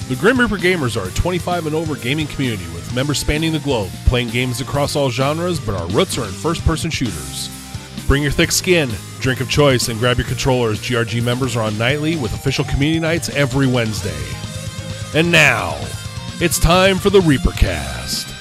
The Grim Reaper Gamers are a 25 and over gaming community with members spanning the globe, playing games across all genres, but our roots are in first-person shooters. Bring your thick skin, drink of choice, and grab your controllers. GRG members are on nightly with official community nights every Wednesday. And now, it's time for the ReaperCast.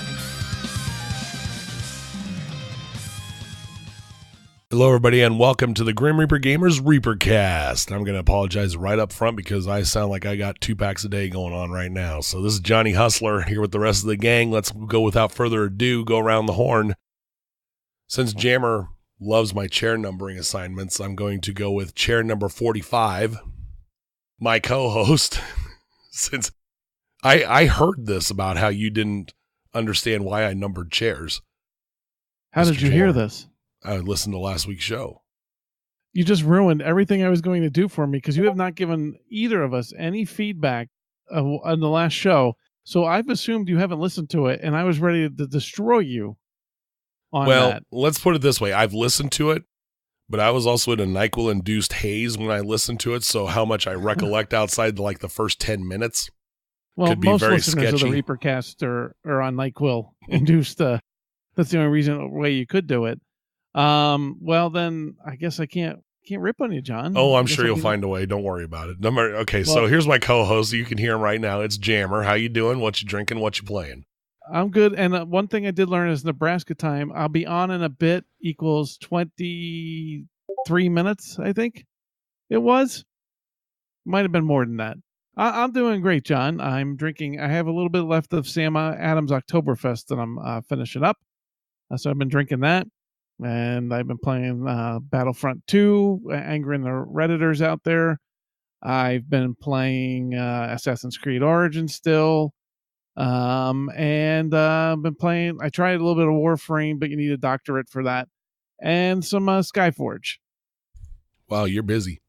Hello, everybody, and welcome to the Grim Reaper Gamers ReaperCast. I'm going to apologize right up front because I sound like I got 2 packs a day going on right now. So this is Johnny Hustler here with the rest of the gang. Let's go without further ado, go around the horn. Since Jammer loves my chair numbering assignments, I'm going to go with chair number 45, my co-host, since I heard this about how you didn't understand why I numbered chairs. How did you hear this? I listened to last week's show. You just ruined everything I was going to do for me because you have not given either of us any feedback on the last show. So I've assumed you haven't listened to it, and I was ready to destroy you on that. Well, let's put it this way. I've listened to it, but I was also in a NyQuil-induced haze when I listened to it, so how much I recollect outside the first 10 minutes could be most very listeners sketchy. of the ReaperCast are on NyQuil-induced. That's the only way you could do it. Well, then I guess I can't rip on you, John. Oh, I'm sure you'll find a way. Don't worry about it. So here's my co-host. You can hear him right now. It's Jammer. How you doing? What you drinking? What you playing? I'm good. And one thing I did learn is Nebraska time. I'll be on in a bit equals 23 minutes, I think it was. Might have been more than that. I'm doing great, John. I'm drinking. I have a little bit left of Sam Adams Oktoberfest that I'm finishing up. So I've been drinking that. And I've been playing Battlefront 2, angering the Redditors out there. I've been playing Assassin's Creed Origins still. And been playing, I tried a little bit of Warframe, but you need a doctorate for that. And some Skyforge. Wow, you're busy.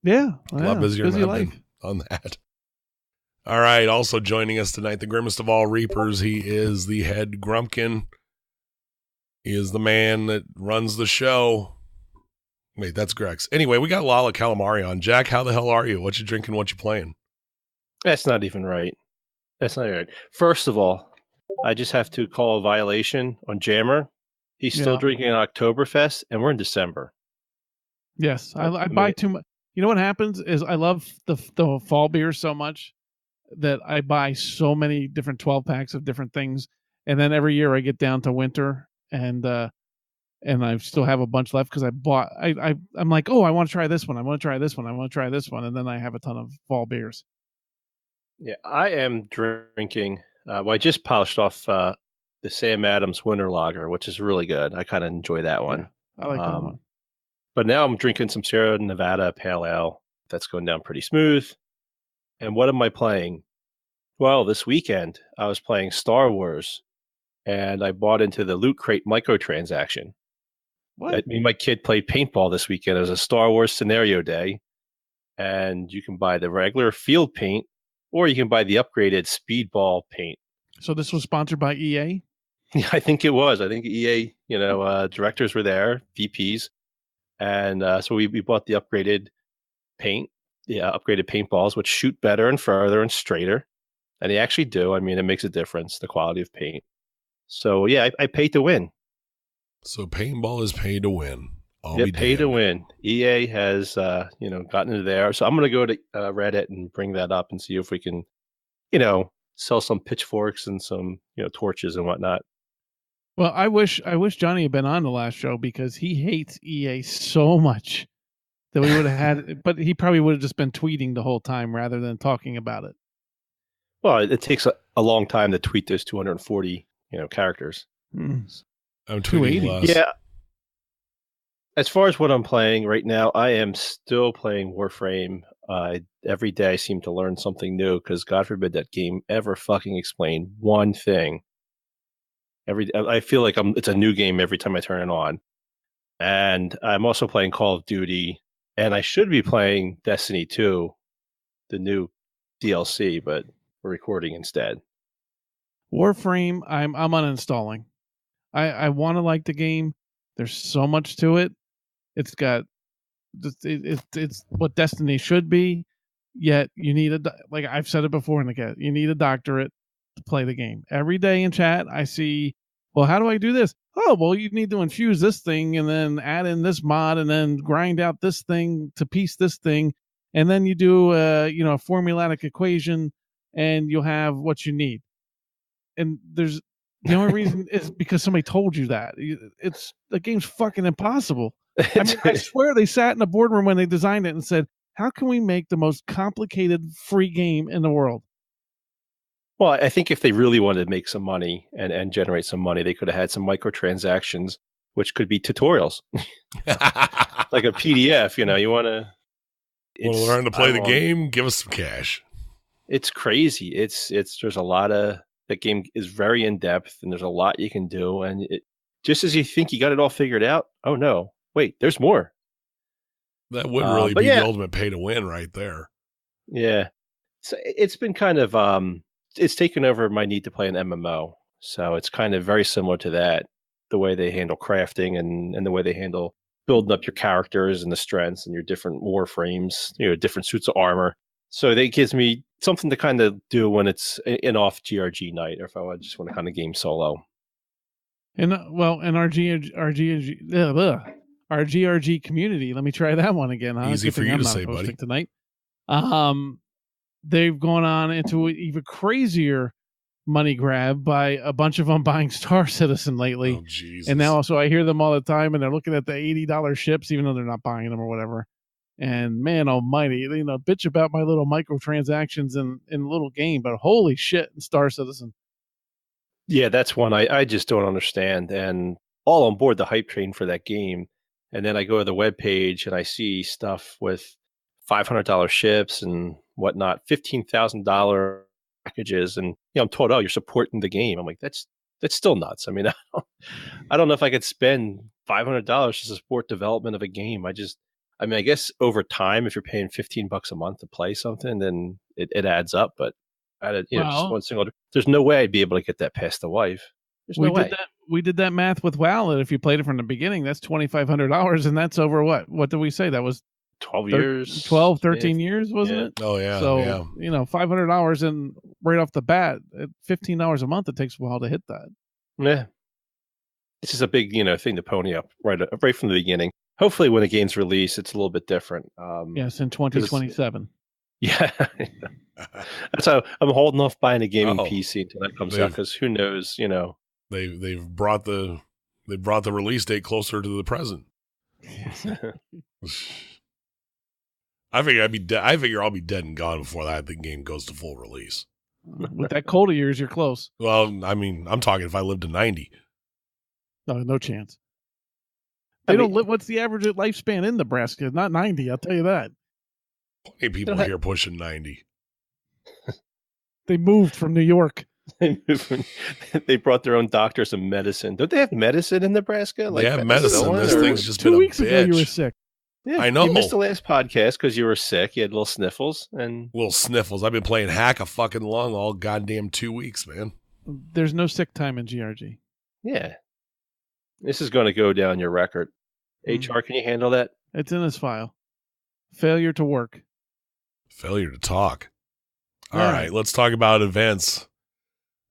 Yeah. A lot busier than I've been on that. All right, also joining us tonight, the grimmest of all Reapers. He is the head Grumpkin. He is the man that runs the show. Wait, that's Grex. Anyway, we got Lala Calamari on. Jack, how the hell are you? What you drinking? What you playing? That's not even right. That's not right. First of all, I just have to call a violation on Jammer. He's still drinking an Oktoberfest, and we're in December. Yes, I buy too much. You know what happens is I love the fall beer so much that I buy so many different 12 packs of different things, and then every year I get down to winter. And I still have a bunch left because I'm like, oh, I want to try this one. I want to try this one. I want to try this one. And then I have a ton of fall beers. Yeah, I am drinking. I just polished off the Sam Adams Winter Lager, which is really good. I kind of enjoy that one. Yeah, I like that one. But now I'm drinking some Sierra Nevada Pale Ale. That's going down pretty smooth. And what am I playing? Well, this weekend I was playing Star Wars. And I bought into the Loot Crate microtransaction. What? Me and my kid played paintball this weekend. It was a Star Wars scenario day. And you can buy the regular field paint, or you can buy the upgraded speedball paint. So this was sponsored by EA? Yeah, I think it was. I think EA, directors were there, VPs. And so we bought the upgraded paint, upgraded paintballs, which shoot better and further and straighter. And they actually do. I mean, it makes a difference, the quality of paint. So, yeah, I paid to win. So paintball is pay to win. Pay to win. EA has, gotten into there. So I'm going to go to Reddit and bring that up and see if we can, sell some pitchforks and some, torches and whatnot. Well, I wish Johnny had been on the last show because he hates EA so much that we would have had, but he probably would have just been tweeting the whole time rather than talking about it. Well, it takes a long time to tweet those 240 characters. I'm tweeting less. Yeah. As far as what I'm playing right now, I am still playing Warframe. Every day I seem to learn something new because God forbid that game ever fucking explain one thing. I feel like it's a new game every time I turn it on. And I'm also playing Call of Duty, and I should be playing Destiny 2, the new DLC, but we're recording instead. Warframe, I'm uninstalling. I want to like the game. There's so much to it. It's got it's what Destiny should be. Yet you need like I've said it before in the cast, you need a doctorate to play the game. Every day in chat, I see, well, how do I do this? Oh, well, you need to infuse this thing and then add in this mod and then grind out this thing to piece this thing. And then you do, a formulatic equation and you'll have what you need. And the only reason is because somebody told you that. The game's fucking impossible. I mean, I swear they sat in a boardroom when they designed it and said, how can we make the most complicated free game in the world? Well, I think if they really wanted to make some money and generate some money, they could have had some microtransactions, which could be tutorials, like a PDF. You want to learn to play the game? Give us some cash. It's crazy. There's a lot of, that game is very in depth, and there's a lot you can do. And just as you think you got it all figured out, oh no, wait, there's more. That would really be the ultimate pay to win right there. Yeah. So it's been kind of, it's taken over my need to play an MMO. So it's kind of very similar to that, the way they handle crafting and the way they handle building up your characters and the strengths and your different warframes, different suits of armor. So that gives me something to kind of do when it's an off GRG night, or if I just want to kind of game solo. And our GRG community. Let me try that one again. Huh? Easy for you to say, buddy. Tonight, they've gone on into an even crazier money grab by a bunch of them buying Star Citizen lately. Oh, Jesus. And now also I hear them all the time, and they're looking at the $80 ships, even though they're not buying them or whatever. And man almighty, bitch about my little microtransactions in a little game, but holy shit, in Star Citizen. Yeah, that's one I just don't understand. And all on board the hype train for that game. And then I go to the webpage and I see stuff with $500 ships and whatnot, $15,000 packages. And I'm told, oh, you're supporting the game. I'm like, that's still nuts. I mean, I don't know if I could spend $500 to support development of a game. I guess over time, if you're paying $15 a month to play something, then it adds up. But just one single, there's no way I'd be able to get that past the wife. There's no way. We did that math with WoW. If you played it from the beginning, that's $2,500, and that's over what? What did we say? That was 12 years, 12, 13 years, wasn't it? Oh yeah. So $500, and right off the bat, at $15 a month, it takes a while to hit that. Yeah, it's just a big thing to pony up right from the beginning. Hopefully, when the game's released, it's a little bit different. Yes, in 2027. Yeah, that's how I'm holding off buying a gaming PC until that comes out, because who knows? They've brought the release date closer to the present. I figure I'll be dead and gone before the game goes to full release. With that cold of yours, you're close. Well, I mean, I'm talking if I lived to 90. No chance. They don't live. What's the average lifespan in Nebraska? Not 90. I'll tell you that. Plenty of people here pushing 90. They moved from New York. They brought their own doctors and medicine. Don't they have medicine in Nebraska? They have medicine. This thing's just 2 weeks ago you were sick. Yeah, I know. You missed the last podcast because you were sick. You had little sniffles. Little sniffles. I've been playing hack a fucking lung all goddamn 2 weeks, man. There's no sick time in GRG. Yeah. This is going to go down your record. HR, can you handle that? It's in this file. Failure to work. Failure to talk. All right, let's talk about events.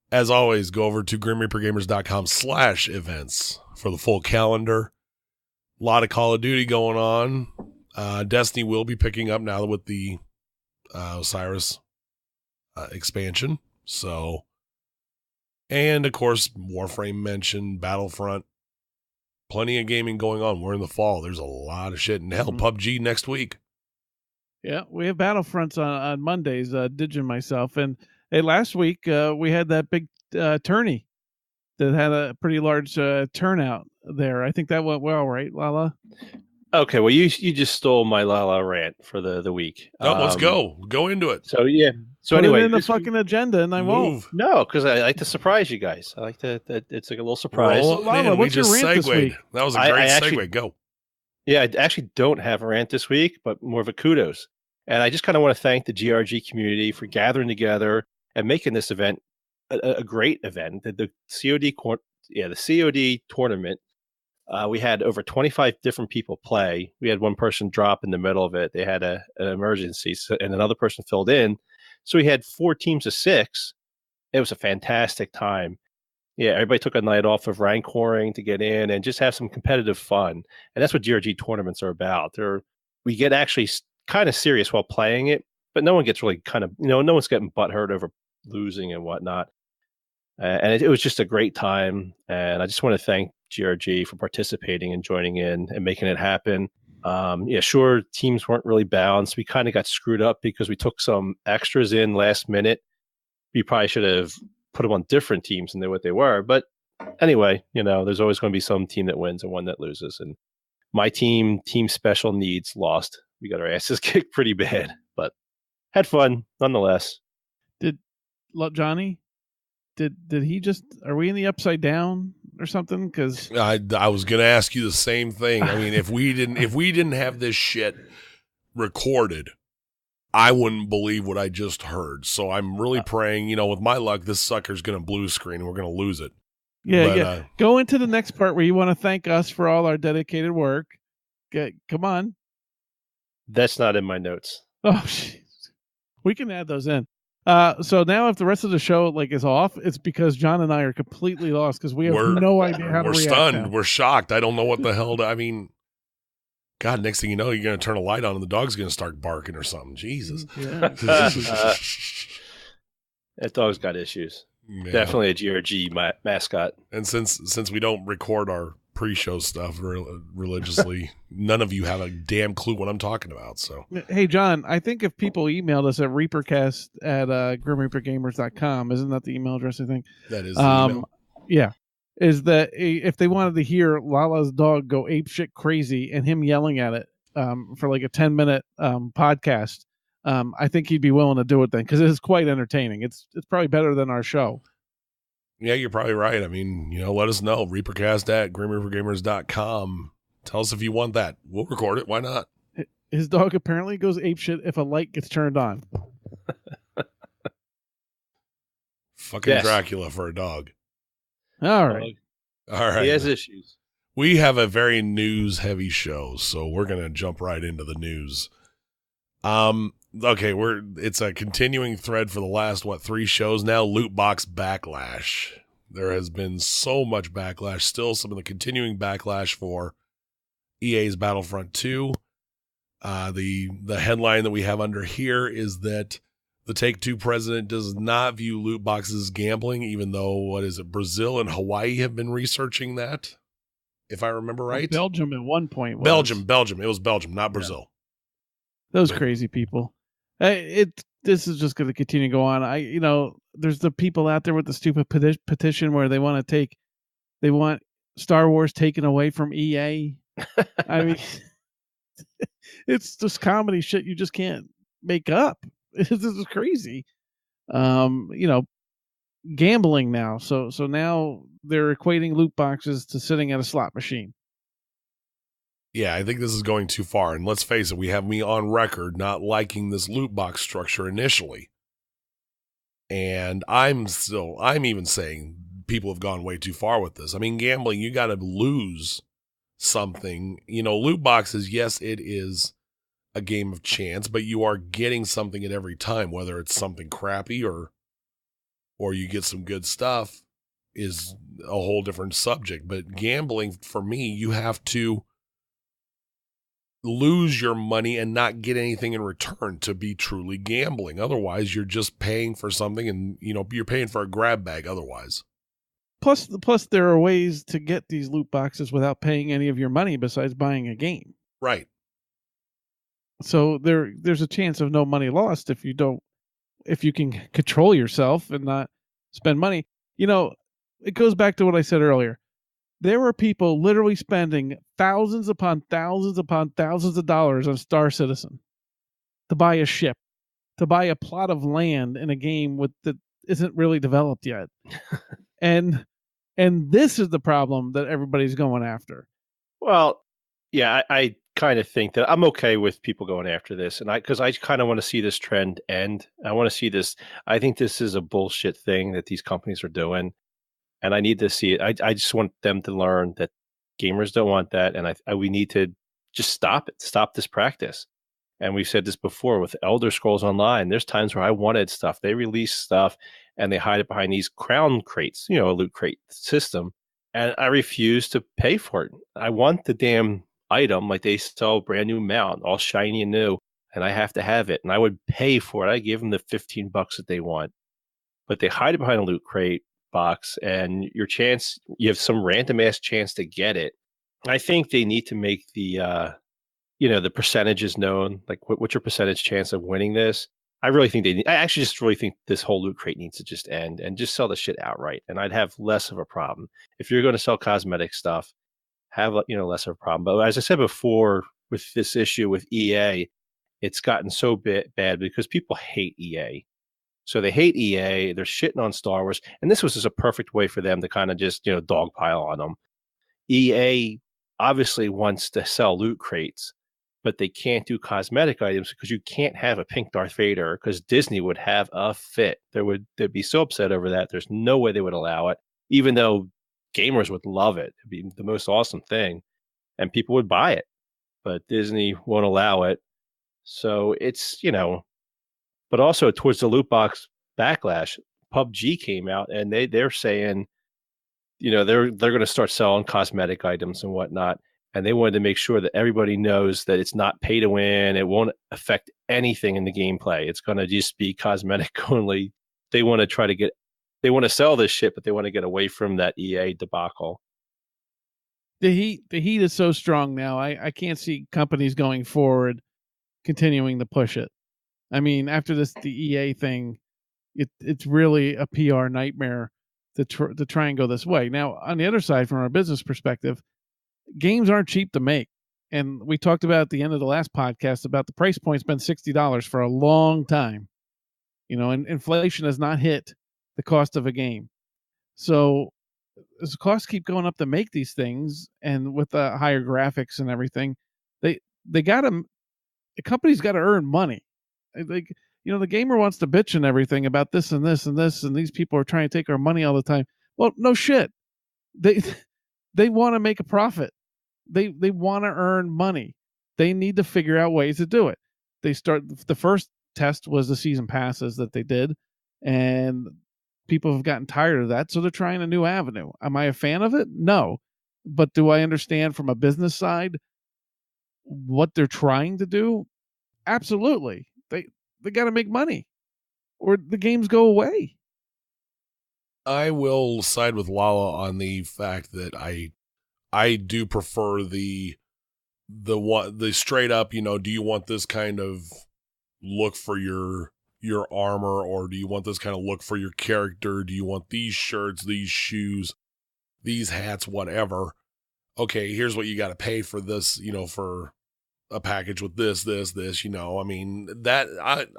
As always, go over to grimreapergamers.com/events for the full calendar. A lot of Call of Duty going on. Destiny will be picking up now with the Osiris expansion. So, and of course, Warframe mentioned, Battlefront. Plenty of gaming going on. We're in the fall. There's a lot of shit. And hell, PUBG next week. Yeah, we have Battlefronts on Mondays, Digi and myself. And last week, we had that big tourney that had a pretty large turnout there. I think that went well, right, Lala? Okay, well, you just stole my Lala rant for the week. Let's go. Go into it. So, yeah. So Put anyway, it in the fucking agenda, and I won't. No, because I like to surprise you guys. I like to. It's like a little surprise. Well, Lala, what's your rant this week? That was a great segue. Go. Yeah, I actually don't have a rant this week, but more of a kudos. And I just kind of want to thank the GRG community for gathering together and making this event a great event. The COD tournament We had over 25 different people play. We had one person drop in the middle of it. They had an emergency, and another person filled in. So we had 4 teams of 6. It was a fantastic time. Yeah, everybody took a night off of rank-coring to get in and just have some competitive fun. And that's what GRG tournaments are about. We get actually kind of serious while playing it, but no one gets really no one's getting butthurt over losing and whatnot. And it was just a great time. And I just want to thank GRG for participating and joining in and making it happen. Sure, teams weren't really balanced. We kind of got screwed up because we took some extras in last minute. We probably should have put them on different teams and knew what they were. But anyway, there's always going to be some team that wins and one that loses. And my team special needs, lost. We got our asses kicked pretty bad, but had fun nonetheless. Johnny, did he just, are we in the upside down or something? Because I was going to ask you the same thing. I mean, if we didn't have this shit recorded, I wouldn't believe what I just heard. So I'm really praying, with my luck, this sucker's going to blue screen and we're going to lose it. Yeah. Go into the next part where you want to thank us for all our dedicated work. Come on. That's not in my notes. Oh, jeez. We can add those in. So now if the rest of the show is off, it's because John and I are completely lost because we have no idea how to react. We're stunned. Now. We're shocked. I don't know what the hell God, next thing you know, you're going to turn a light on and the dog's going to start barking or something. Jesus. Yeah. That dog's got issues. Yeah. Definitely a GRG mascot. And since we don't record our pre-show stuff religiously, none of you have a damn clue what I'm talking about. So, hey, John, I think if people emailed us at ReaperCast at grimreapergamers.com, isn't that the email address, I think? That is the email. Yeah. Is that if they wanted to hear Lala's dog go apeshit crazy and him yelling at it for like a 10-minute podcast, I think he'd be willing to do it then because it is quite entertaining. It's probably better than our show. Yeah, you're probably right. I mean, let us know. ReaperCast at grimreapergamers.com. Tell us if you want that. We'll record it. Why not? His dog apparently goes apeshit if a light gets turned on. Fucking Dracula for a dog. All right. He has issues. We have a very news-heavy show, so we're going to jump right into the news. Okay, it's a continuing thread for the last, 3 shows now, loot box backlash. There has been so much backlash, still some of the continuing backlash for EA's Battlefront 2. The headline that we have under here is that the Take-Two president does not view loot boxes as gambling, even though, Brazil and Hawaii have been researching that, if I remember right. Belgium at one point was. Belgium. It was Belgium, not Brazil. Those crazy people. This is just going to continue to go on. There's the people out there with the stupid petition where they want Star Wars taken away from EA. I mean, it's just comedy shit you just can't make up. This is crazy. Gambling now. So now they're equating loot boxes to sitting at a slot machine. Yeah, I think this is going too far. And let's face it, we have me on record not liking this loot box structure initially. And I'm even saying people have gone way too far with this. I mean, gambling, you got to lose something. Loot boxes, yes, it is a game of chance, but you are getting something at every time, whether it's something crappy or you get some good stuff is a whole different subject. But gambling, for me, you have to lose your money and not get anything in return to be truly gambling. Otherwise, you're just paying for something and, you're paying for a grab bag otherwise. Plus there are ways to get these loot boxes without paying any of your money besides buying a game. Right. So there's a chance of no money lost if you can control yourself and not spend money. It goes back to what I said earlier. There were people literally spending thousands upon thousands upon thousands of dollars on Star Citizen to buy a ship, to buy a plot of land in a game that isn't really developed yet. and this is the problem that everybody's going after. Well, yeah, I kind of think that I'm okay with people going after this, and because I kind of want to see this trend end. I want to see this. I think this is a bullshit thing that these companies are doing, and I need to see it. I just want them to learn that Gamers don't want that, and we need to just stop it. Stop this practice. And we've said this before with Elder Scrolls Online. There's times where I wanted stuff. They release stuff and they hide it behind these crown crates, a loot crate system. And I refuse to pay for it. I want the damn item, like they sell a brand new mount, all shiny and new, and I have to have it. And I would pay for it. I give them the $15 that they want. But they hide it behind a loot crate box, and you have some random ass chance to get it. I think they need to make the the percentages known, like what's your percentage chance of winning this. I actually just really think this whole loot crate needs to just end and just sell the shit outright, and I'd have less of a problem. If you're going to sell cosmetic stuff, have less of a problem. But as I said before, with this issue with EA, it's gotten so bad because people hate EA. So they hate EA, they're shitting on Star Wars, and this was just a perfect way for them to kind of just dogpile on them. EA obviously wants to sell loot crates, but they can't do cosmetic items because you can't have a pink Darth Vader, because Disney would have a fit. They'd be so upset over that. There's no way they would allow it, even though gamers would love it. It'd be the most awesome thing, and people would buy it, but Disney won't allow it. So it's, but also towards the loot box backlash, PUBG came out and they're saying, they're going to start selling cosmetic items and whatnot. And they wanted to make sure that everybody knows that it's not pay to win. It won't affect anything in the gameplay. It's going to just be cosmetic only. They want to sell this shit, but they want to get away from that EA debacle. The heat is so strong now. I can't see companies going forward continuing to push it. I mean, after the EA thing, it's really a PR nightmare to try and go this way. Now, on the other side, from our business perspective, games aren't cheap to make. And we talked about at the end of the last podcast about the price point's been $60 for a long time. And inflation has not hit the cost of a game. So as the costs keep going up to make these things, and with the higher graphics and everything, the company's got to earn money. Like, the gamer wants to bitch and everything about this and this and this, and these people are trying to take our money all the time. Well, no shit. They want to make a profit. They want to earn money. They need to figure out ways to do it. The first test was the season passes that they did, and people have gotten tired of that, so they're trying a new avenue. Am I a fan of it? No. But do I understand from a business side what they're trying to do? Absolutely. They got to make money, or the games go away. I will side with Lala on the fact that I do prefer the straight up, do you want this kind of look for your armor, or do you want this kind of look for your character? Do you want these shirts, these shoes, these hats, whatever? Okay, here's what you got to pay for this, for a package with this, I mean, that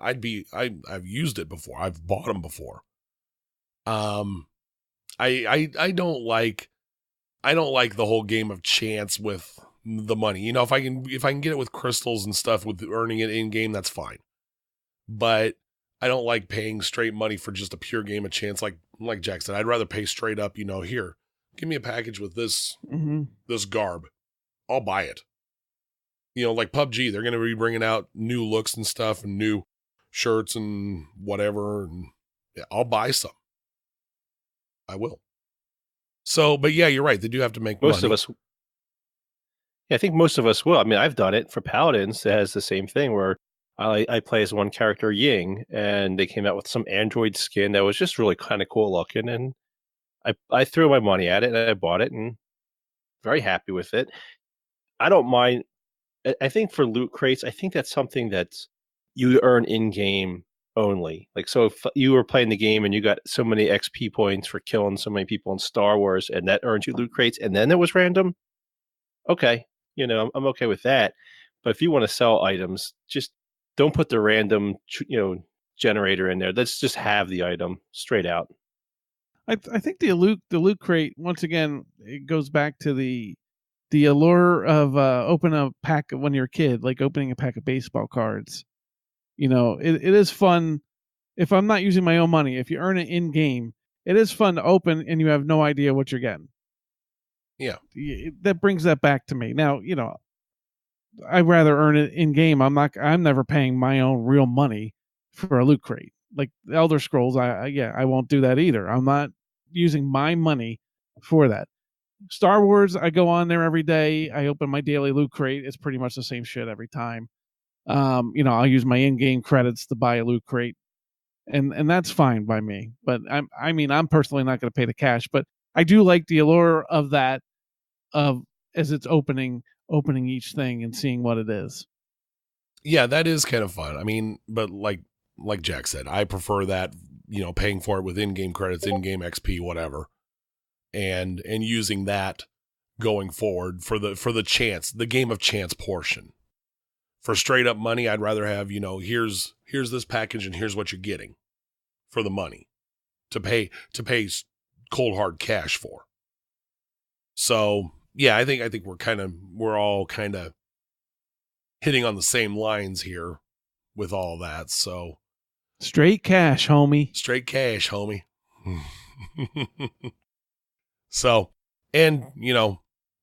I've used it before. I've bought them before. I don't like the whole game of chance with the money. If I can get it with crystals and stuff, with earning it in game, that's fine. But I don't like paying straight money for just a pure game of chance. Like Jack said, I'd rather pay straight up, here, give me a package with this, this garb. I'll buy it. Like PUBG, they're going to be bringing out new looks and stuff and new shirts and whatever. And yeah, I'll buy some. I will. So, but yeah, you're right. They do have to make money. Most of us. Yeah, I think most of us will. I mean, I've done it for Paladins. It has the same thing where I play as one character, Ying, and they came out with some android skin that was just really kind of cool looking. And I threw my money at it and I bought it and very happy with it. I don't mind. I think for loot crates, I think that's something that's you earn in game only. Like, so if you were playing the game and you got so many XP points for killing so many people in Star Wars, and that earned you loot crates, and then it was random, okay, I'm okay with that. But if you want to sell items, just don't put the random, generator in there. Let's just have the item straight out. I think the loot crate, once again, it goes back to the allure of open a pack when you're a kid, like opening a pack of baseball cards. It is fun. If I'm not using my own money, if you earn it in game, it is fun to open and you have no idea what you're getting. Yeah. That brings that back to me. Now, I'd rather earn it in game. I'm never paying my own real money for a loot crate. Like the Elder Scrolls, I won't do that either. I'm not using my money for that. Star Wars, I go on there every day. I open my daily loot crate. It's pretty much the same shit every time. I'll use my in-game credits to buy a loot crate, and that's fine by me. But I'm personally not going to pay the cash, but I do like the allure of that, of as it's opening each thing and seeing what it is. Yeah, that is kind of fun. I mean, but like Jack said, I prefer that, paying for it with in-game credits, in-game XP, whatever, and using that going forward for the game of chance portion. For straight up money, I'd rather have, here's this package and here's what you're getting for the money to pay cold hard cash for. So yeah, I think we're all kind of hitting on the same lines here with all that. So straight cash, homie. So, and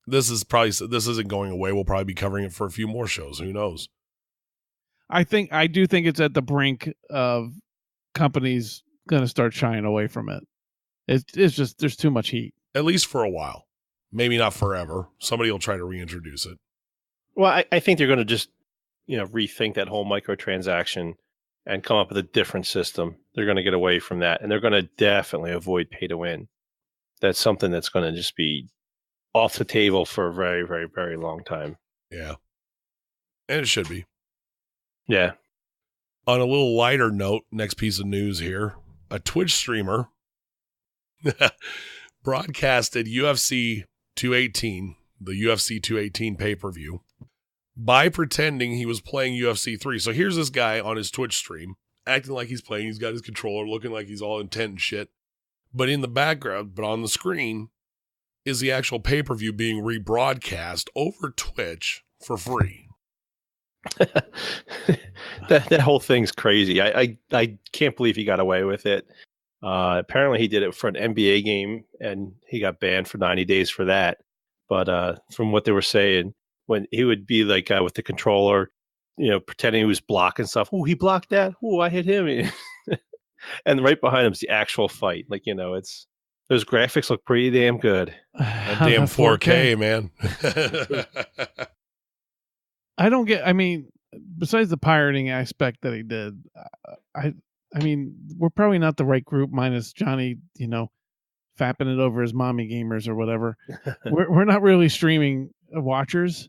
this isn't going away. We'll probably be covering it for a few more shows. Who knows? I do think it's at the brink of companies going to start shying away from it. It's just, there's too much heat. At least for a while. Maybe not forever. Somebody will try to reintroduce it. Well, I think they're going to just, rethink that whole microtransaction and come up with a different system. They're going to get away from that, and they're going to definitely avoid pay to win. That's something that's going to just be off the table for a very, very, very long time. Yeah. And it should be. Yeah. On a little lighter note, next piece of news here. A Twitch streamer broadcasted UFC 218, the UFC 218 pay-per-view, by pretending he was playing UFC 3. So here's this guy on his Twitch stream, acting like he's playing. He's got his controller, looking like he's all intent and shit. But in the background, but on the screen, is the actual pay-per-view being rebroadcast over Twitch for free. that whole thing's crazy. I can't believe he got away with it. Apparently he did it for an NBA game, and he got banned for 90 days for that. But from what they were saying, when he would be like with the controller, pretending he was blocking stuff. Oh, he blocked that. Oh, I hit him. And right behind him is the actual fight. Like, it's those graphics look pretty damn good. That damn 4K, man. I don't get, besides the pirating aspect that he did, we're probably not the right group, minus Johnny, fapping it over his mommy gamers or whatever. we're not really streaming watchers.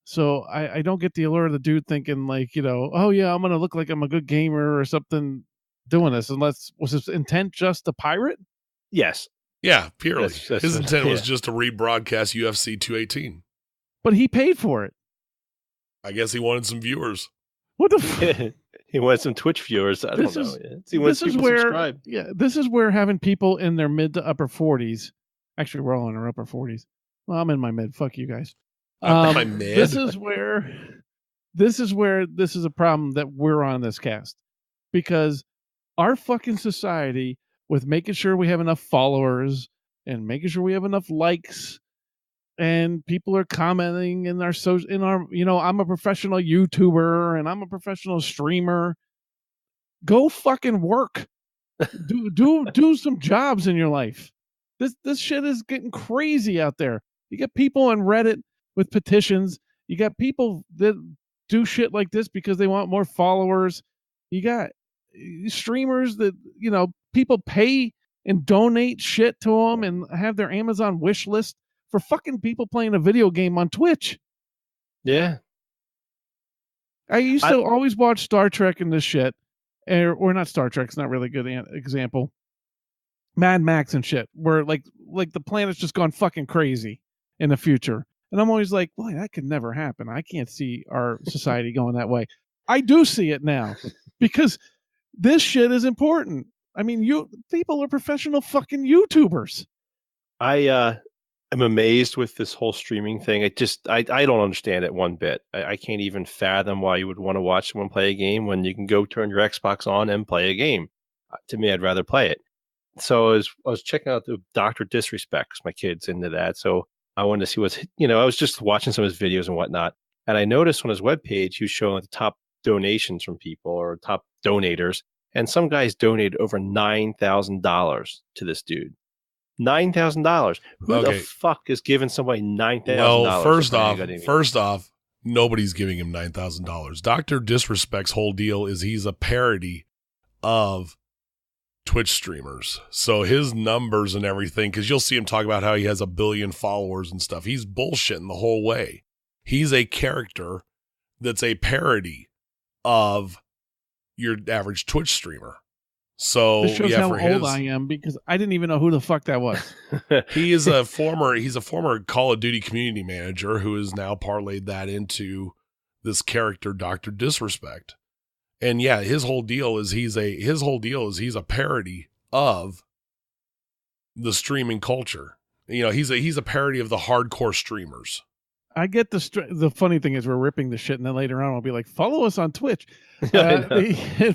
So I don't get the allure of the dude thinking like, oh yeah, I'm going to look like I'm a good gamer or something doing this. Unless, was his intent just to pirate? Yes. Yeah, purely. That's his intent was just to rebroadcast UFC 218. But he paid for it. I guess he wanted some viewers. What the he wanted some Twitch viewers. I don't know. This is where having people in their mid to upper 40s, actually we're all in our upper 40s. Well, I'm in my mid. Fuck you guys. My mid. This is where this is a problem that we're on this cast, because our fucking society, with making sure we have enough followers and making sure we have enough likes, and people are commenting in our I'm a professional YouTuber and I'm a professional streamer. Go fucking work. do some jobs in your life. This shit is getting crazy out there. You get people on Reddit with petitions. You got people that do shit like this because they want more followers. You got streamers that, people pay and donate shit to them and have their Amazon wish list for fucking people playing a video game on Twitch. Yeah. I used to always watch Star Trek and this shit. Or not Star Trek, it's not really a good example. Mad Max and shit, where like the planet's just gone fucking crazy in the future. And I'm always like, boy, that could never happen. I can't see our society going that way. I do see it now because this shit is important. People are professional fucking YouTubers. I am amazed with this whole streaming thing. I don't understand it one bit. I can't even fathom why you would want to watch someone play a game when you can go turn your Xbox on and play a game. To me, I'd rather play it. So I was checking out the Dr. Disrespect, because my kid's into that. So I wanted to see what's, I was just watching some of his videos and whatnot. And I noticed on his webpage, he was showing like the top donations from people or top donators. And some guys donated over $9,000 to this dude. $9,000. Who the fuck is giving somebody $9,000? Well, first off, nobody's giving him $9,000. Dr. Disrespect's whole deal is he's a parody of Twitch streamers. So his numbers and everything, because you'll see him talk about how he has 1 billion followers and stuff. He's bullshitting the whole way. He's a character that's a parody of your average Twitch streamer. So this shows how old I am, because I didn't even know who the fuck that was. He's a former Call of Duty community manager who has now parlayed that into this character, Dr. Disrespect. And yeah, his whole deal is he's a parody of the streaming culture. He's a parody of the hardcore streamers. I get the funny thing is we're ripping the shit, and then later on I'll be like, follow us on Twitch,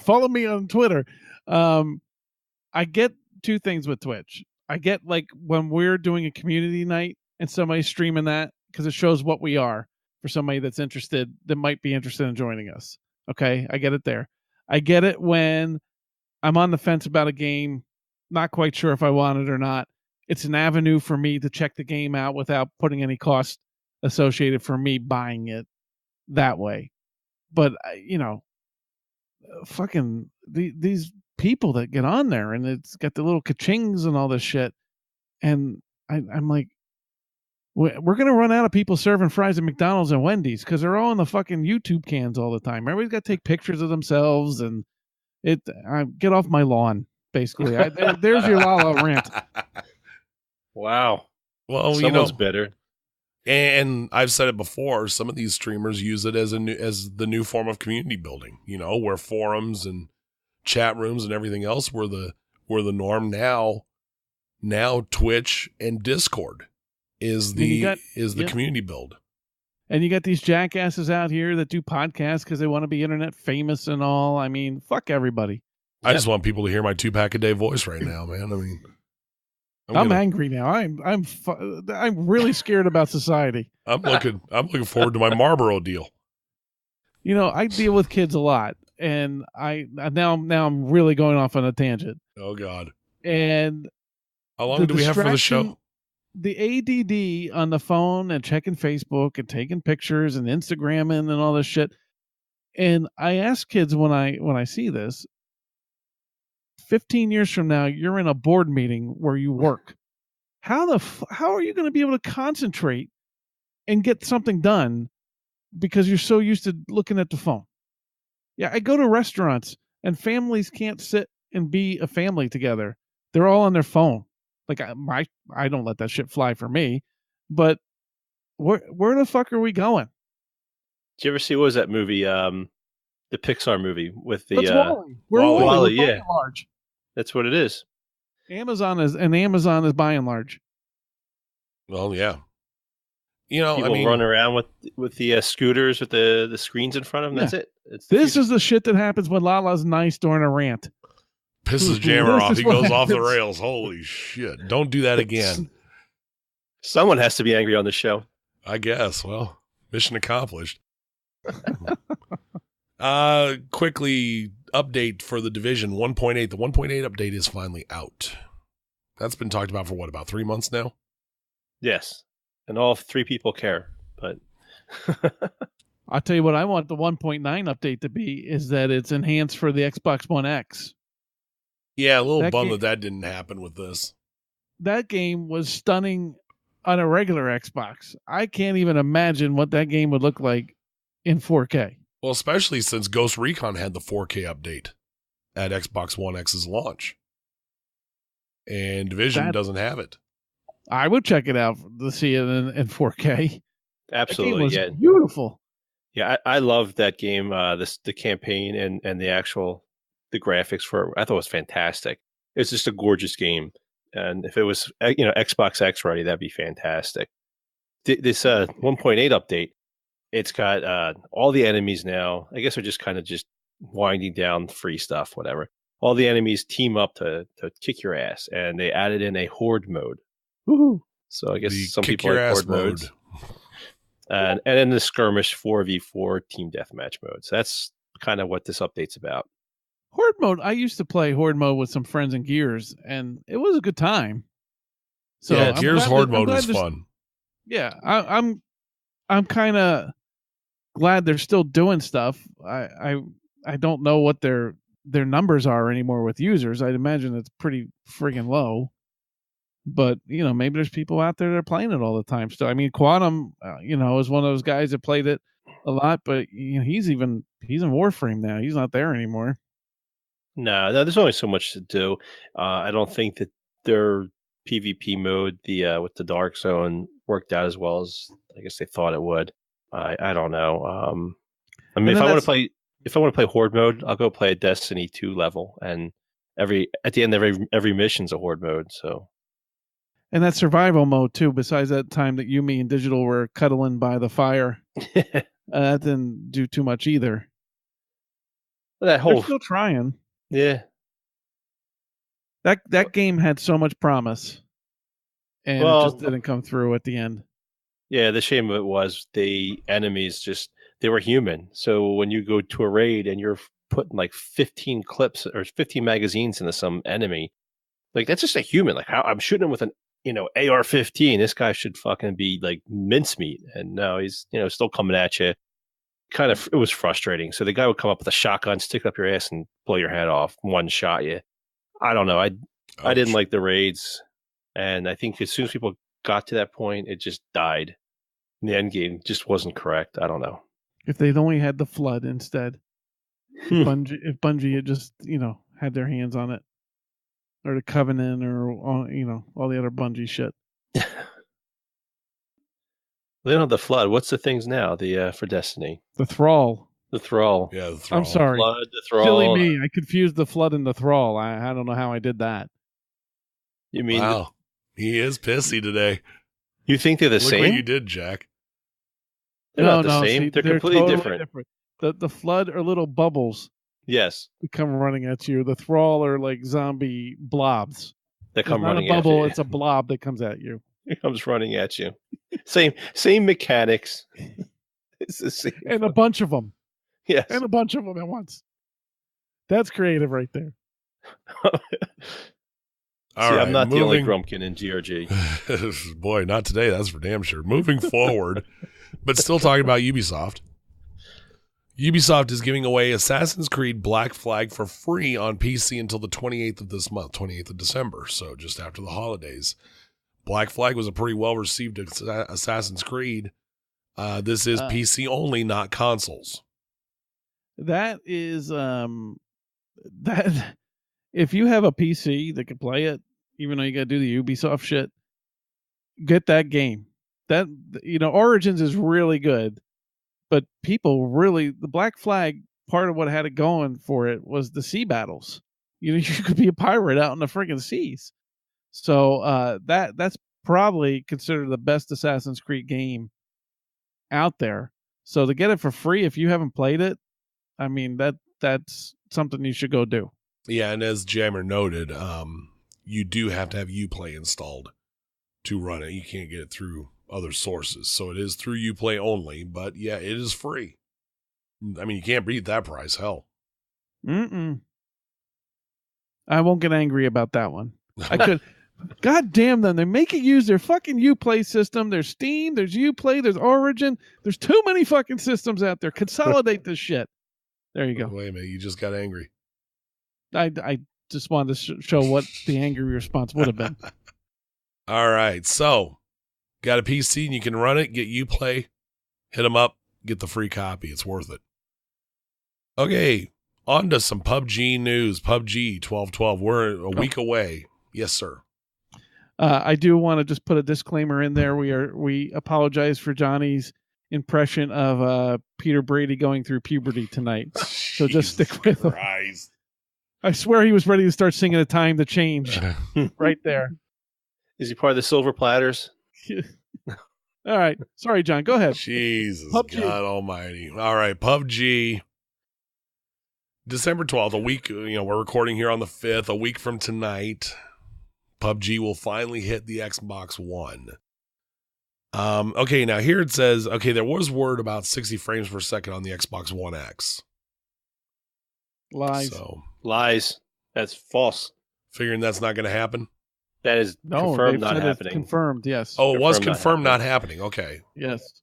follow me on Twitter. I get two things with Twitch. I get like when we're doing a community night and somebody's streaming that, because it shows what we are for somebody that's interested, that might be interested in joining us. Okay, I get it there. I get it when I'm on the fence about a game, not quite sure if I want it or not. It's an avenue for me to check the game out without putting any cost associated for me buying it that way. But fucking these people that get on there, and it's got the little ka-chings and all this shit, and I'm like, we're gonna run out of people serving fries at McDonald's and Wendy's because they're all in the fucking YouTube cans all the time. Everybody's got to take pictures of themselves, and get off my lawn, basically. There's your Lala Rant. Wow. Well, someone's better. And I've said it before, some of these streamers use it as the new form of community building, where forums and chat rooms and everything else were the norm. Now Twitch and Discord is the community build. And you got these jackasses out here that do podcasts because they want to be internet famous and all. I mean, fuck everybody. I just want people to hear my 2-pack a day voice right now, man. I mean, I'm angry now. I'm really scared about society. I'm looking forward to my Marlboro deal. I deal with kids a lot, and now I'm really going off on a tangent. Oh God. And how long do we have for the show? The ADD on the phone and checking Facebook and taking pictures and Instagramming and all this shit. And I ask kids when I see this, 15 years from now, you're in a board meeting where you work. How are you going to be able to concentrate and get something done because you're so used to looking at the phone? Yeah, I go to restaurants and families can't sit and be a family together. They're all on their phone. Like I don't let that shit fly for me. But where the fuck are we going? Did you ever see, what was that movie? The Pixar movie with the WALL-E. WALL-E, yeah. Large. That's what it is. Amazon is by and large. Well, yeah. People run around with the scooters with the screens in front of them. Yeah. That's it. This is the shit that happens when Lala's nice during a rant. Pisses Jammer off. He goes off the rails. Holy shit. Don't do that again. Someone has to be angry on the show. I guess. Well, mission accomplished. Quickly update for the Division 1.8. The 1.8 update is finally out. That's been talked about for about 3 months now? Yes. And all 3 people care, but I'll tell you what I want the 1.9 update to be is that it's enhanced for the Xbox One X. Yeah, a little bummed that didn't happen with this. That game was stunning on a regular Xbox. I can't even imagine what that game would look like in 4K. Well, especially since Ghost Recon had the 4K update at Xbox One X's launch. And Division doesn't have it. I would check it out to see it in 4K. Absolutely, that game was beautiful. Yeah, I love that game. The campaign and the graphics for it, I thought it was fantastic. It's just a gorgeous game, and if it was Xbox X ready, that'd be fantastic. This 1.8 update, it's got all the enemies now. I guess they're just kind of just winding down free stuff, whatever. All the enemies team up to kick your ass, and they added in a horde mode. Woohoo! So I guess The some kick people your like ass horde modes. And then the skirmish 4v4 team deathmatch modes. That's kind of what this update's about. Horde mode. I used to play Horde mode with some friends in Gears, and it was a good time. So yeah, I'm Gears glad Horde that- I'm mode glad was there's- fun. Yeah, I'm kind of glad they're still doing stuff. I don't know what their numbers are anymore with users. I'd imagine it's pretty friggin' low. But maybe there's people out there that are playing it all the time still. I mean, Quantum, is one of those guys that played it a lot, but he's in Warframe now. He's not there anymore. No, there's only so much to do. I don't think that their PvP mode, the with the Dark Zone, worked out as well as I guess they thought it would. I don't know. I mean, if I want to play Horde mode, I'll go play a Destiny 2 level, and at the end of every mission's a Horde mode. So, And that survival mode too. Besides that time that me and Digital were cuddling by the fire, that didn't do too much either. that whole They're still trying. yeah. That game had so much promise, and it just didn't come through at the end. Yeah, the shame of it was the enemies they were human. So when you go to a raid and you're putting like 15 clips or 15 magazines into some enemy, like that's just a human. Like I'm shooting him with an AR-15. This guy should fucking be like mincemeat, and no, he's still coming at you. It was frustrating. So the guy would come up with a shotgun, stick up your ass, and blow your head off. One shot you. I don't know. I didn't like the raids, and I think as soon as people got to that point, it just died. The end game just wasn't correct. I don't know. If they'd only had the flood instead, if Bungie had just had their hands on it, or the Covenant, or all the other Bungie shit. They don't have the flood. What's the things now? The for Destiny, the Thrall. the Thrall. Yeah, the Thrall. I'm sorry, Flood, the Thrall. Silly me. I confused the flood and the Thrall. I don't know how I did that. You mean wow? He is pissy today. You think they're the Look same? what you did, Jack. They're not the same. See, they're completely totally different. The flood are little bubbles Yes, that come running at you. The Thrall are like zombie blobs. they come It's not running a bubble, at you. it's a blob that comes at you. It comes running at you. Same mechanics. It's the same. And a bunch of them. Yes. And a bunch of them at once. That's creative right there. I'm not the only grumpkin in GRG. Boy, not today, that's for damn sure. Moving forward, but still talking about Ubisoft. Ubisoft is giving away Assassin's Creed Black Flag for free on PC until the 28th of this month, 28th of December, so just after the holidays. Black Flag was a pretty well-received Assassin's Creed. This is PC only, not consoles. That is that if you have a PC that can play it, even though you got to do the Ubisoft shit, get that game. That Origins is really good, but people really the Black Flag part of what had it going for it was the sea battles. You could be a pirate out in the friggin' seas. So that's probably considered the best Assassin's Creed game out there. So to get it for free, if you haven't played it, I mean that's something you should go do. Yeah, and as Jammer noted, you do have to have Uplay installed to run it. You can't get it through other sources, so it is through Uplay only. But yeah, it is free. I mean, you can't beat that price. Hell. I won't get angry about that one. I could. God damn them. They make it use their fucking Uplay system. There's Steam, there's Uplay, there's Origin. There's too many fucking systems out there. Consolidate this shit. There you go. Wait a minute. You just got angry. I just wanted to show what the angry response would have been. All right. So, got a PC and you can run it, get Uplay, hit them up, get the free copy. It's worth it. Okay. On to some PUBG news. PUBG 12/12. We're a week away. Yes, sir. I do want to just put a disclaimer in there. We apologize for Johnny's impression of Peter Brady going through puberty tonight. So just stick with him. I swear he was ready to start singing "A Time to Change" right there. Is he part of the Silver Platters? All right. Sorry, John. Go ahead. Jesus, PUBG. God almighty. All right, PUBG. December 12th, a week, we're recording here on the 5th, a week from tonight. PUBG will finally hit the Xbox One. Okay, now here it says, okay, there was word about 60 frames per second on the Xbox One X. Lies. So, Lies. That's false. figuring that's not going to happen. That is No, confirmed they've not said happening. it's confirmed. Yes. Oh, it was Confirmed not confirmed not happening. Okay. Yes.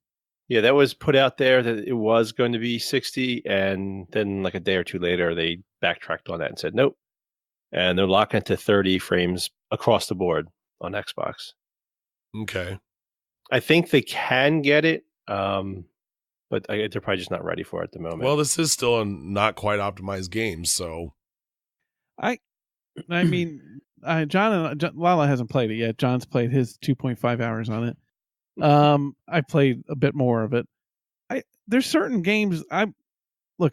Yeah, that was put out there that it was going to be 60, and then like a day or two later, they backtracked on that and said nope. And they're locking it to 30 frames across the board on Xbox. Okay. I think they can get it, but they're probably just not ready for it at the moment. Well, this is still a not quite optimized game, so. I mean, John Lala hasn't played it yet. John's played his 2.5 hours on it. I played a bit more of it. There's certain games I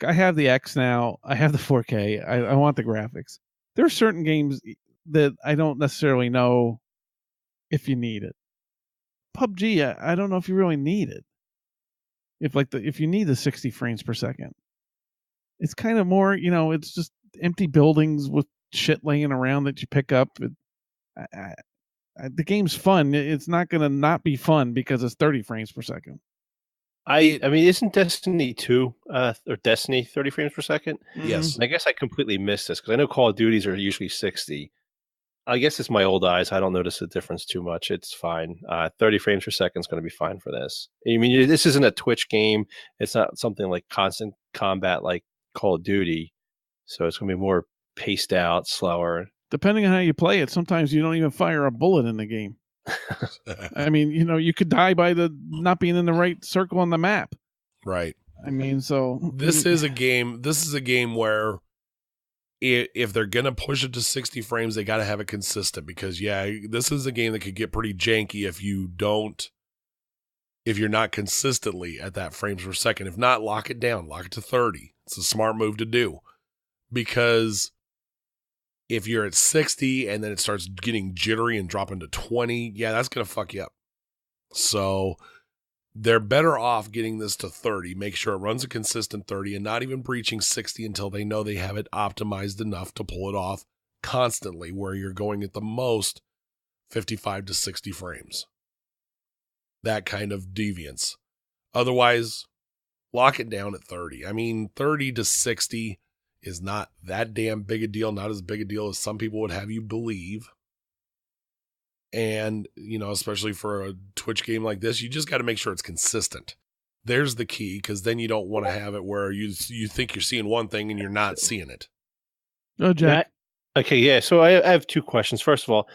have the X now. I have the 4K. I want the graphics. There are certain games that I don't necessarily know if you need it. PUBG, I don't know if you really need it. If you need the 60 frames per second, it's kind of more, it's just empty buildings with shit laying around that you pick up. The game's fun. It's not going to not be fun because it's 30 frames per second. I mean, isn't Destiny 2 or Destiny 30 frames per second? Yes. And I guess I completely missed this because I know Call of Duties are usually 60. I guess it's my old eyes. I don't notice the difference too much. It's fine. 30 frames per second is going to be fine for this. I mean, this isn't a Twitch game. It's not something like constant combat like Call of Duty. So it's going to be more paced out, slower. Depending on how you play it, sometimes you don't even fire a bullet in the game. I mean, you could die by the not being in the right circle on the map. Right. I mean, so this is a game where if they're going to push it to 60 frames, they got to have it consistent because this is a game that could get pretty janky if you're not consistently at that frames per second. If not, lock it down, lock it to 30. It's a smart move to do because if you're at 60 and then it starts getting jittery and dropping to 20, that's going to fuck you up. So they're better off getting this to 30. Make sure it runs a consistent 30 and not even breaching 60 until they know they have it optimized enough to pull it off constantly, where you're going at the most 55 to 60 frames. That kind of deviance. Otherwise, lock it down at 30. I mean, 30 to 60 is not that damn big a deal, not as big a deal as some people would have you believe. And, especially for a Twitch game like this, you just got to make sure it's consistent. There's the key, because then you don't want to have it where you think you're seeing one thing and you're not seeing it. Oh, Jack. Okay, yeah. So I have two questions. First of all,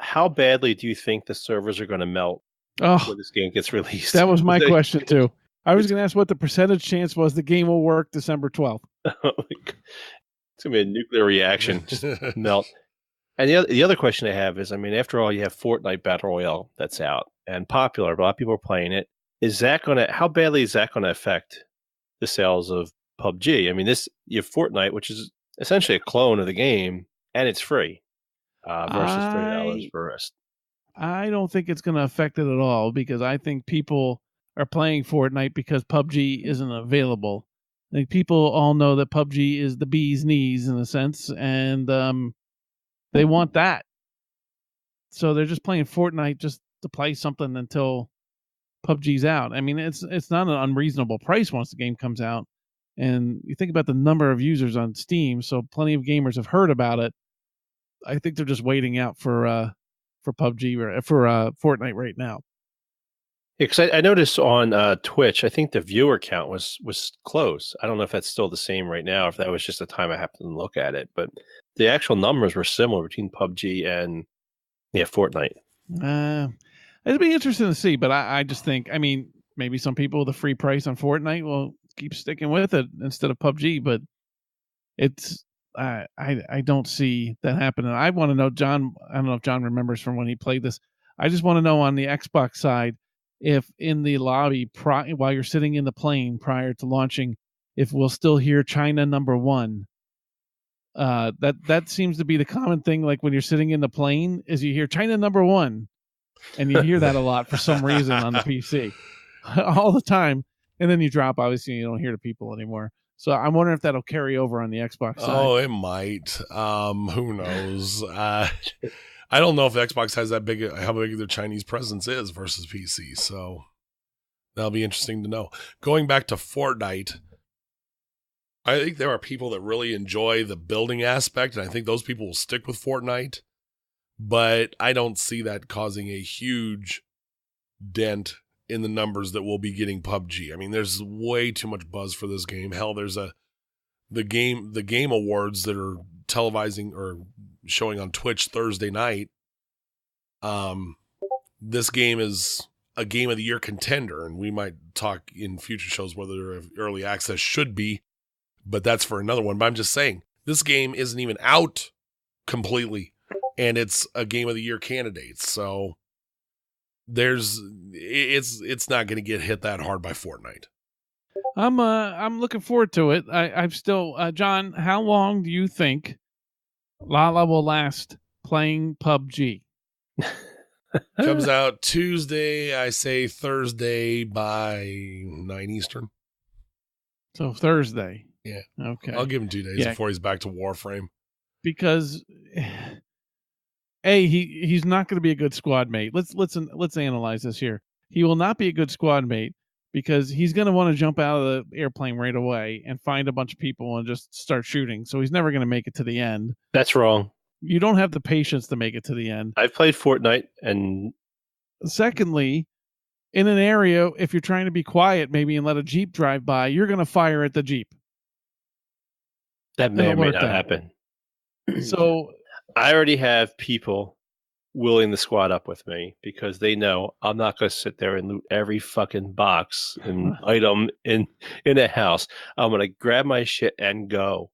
how badly do you think the servers are going to melt when this game gets released? That was my question, too. I was going to ask what the percentage chance was the game will work December 12th. It's going to be a nuclear reaction. Just melt. And the other question I have is, I mean, after all, you have Fortnite Battle Royale that's out and popular. A lot of people are playing it. How badly is that going to affect the sales of PUBG? I mean, you have Fortnite, which is essentially a clone of the game, and it's free versus $30 for us. I don't think it's going to affect it at all because I think people are playing Fortnite because PUBG isn't available. I think people all know that PUBG is the bee's knees in a sense, and they want that. So they're just playing Fortnite just to play something until PUBG's out. I mean, it's not an unreasonable price once the game comes out. And you think about the number of users on Steam, so plenty of gamers have heard about it. I think they're just waiting out for PUBG for Fortnite right now. Yeah, because I noticed on Twitch, I think the viewer count was close. I don't know if that's still the same right now, if that was just the time I happened to look at it, but the actual numbers were similar between PUBG and Fortnite. It'd be interesting to see, but I just think, I mean, maybe some people with a free price on Fortnite will keep sticking with it instead of PUBG, but I don't see that happening. I want to know, John, I don't know if John remembers from when he played this. I just want to know on the Xbox side, if in the lobby while you're sitting in the plane prior to launching, if we'll still hear China #1. That seems to be the common thing. Like when you're sitting in the plane, is you hear China #1, and you hear that a lot for some reason on the PC all the time. And then you drop. Obviously, you don't hear the people anymore. So I'm wondering if that'll carry over on the Xbox side. Oh, it might. Who knows? I don't know if Xbox has that big, how big their Chinese presence is versus PC. So that'll be interesting to know. Going back to Fortnite, I think there are people that really enjoy the building aspect, and I think those people will stick with Fortnite. But I don't see that causing a huge dent in the numbers that we'll be getting PUBG. I mean, there's way too much buzz for this game. Hell, there's the game awards that are televising or showing on Twitch Thursday night. This game is a game of the year contender, and we might talk in future shows whether early access should be, but that's for another one. But I'm just saying, this game isn't even out completely, and it's a game of the year candidate. So it's not going to get hit that hard by Fortnite. I'm looking forward to it. I'm still John. How long do you think Lala will last playing PUBG? Comes out Tuesday. I say Thursday by 9 Eastern. So Thursday. Yeah. Okay. I'll give him 2 days before he's back to Warframe. Because he's not going to be a good squad mate. Let's analyze this here. He will not be a good squad mate because he's going to want to jump out of the airplane right away and find a bunch of people and just start shooting. So he's never going to make it to the end. That's wrong. You don't have the patience to make it to the end. I've played Fortnite, and secondly, in an area, if you're trying to be quiet maybe and let a Jeep drive by, you're going to fire at the Jeep. That may or may not happen. So I already have people willing to squad up with me because they know I'm not going to sit there and loot every fucking box and item in a house. I'm going to grab my shit and go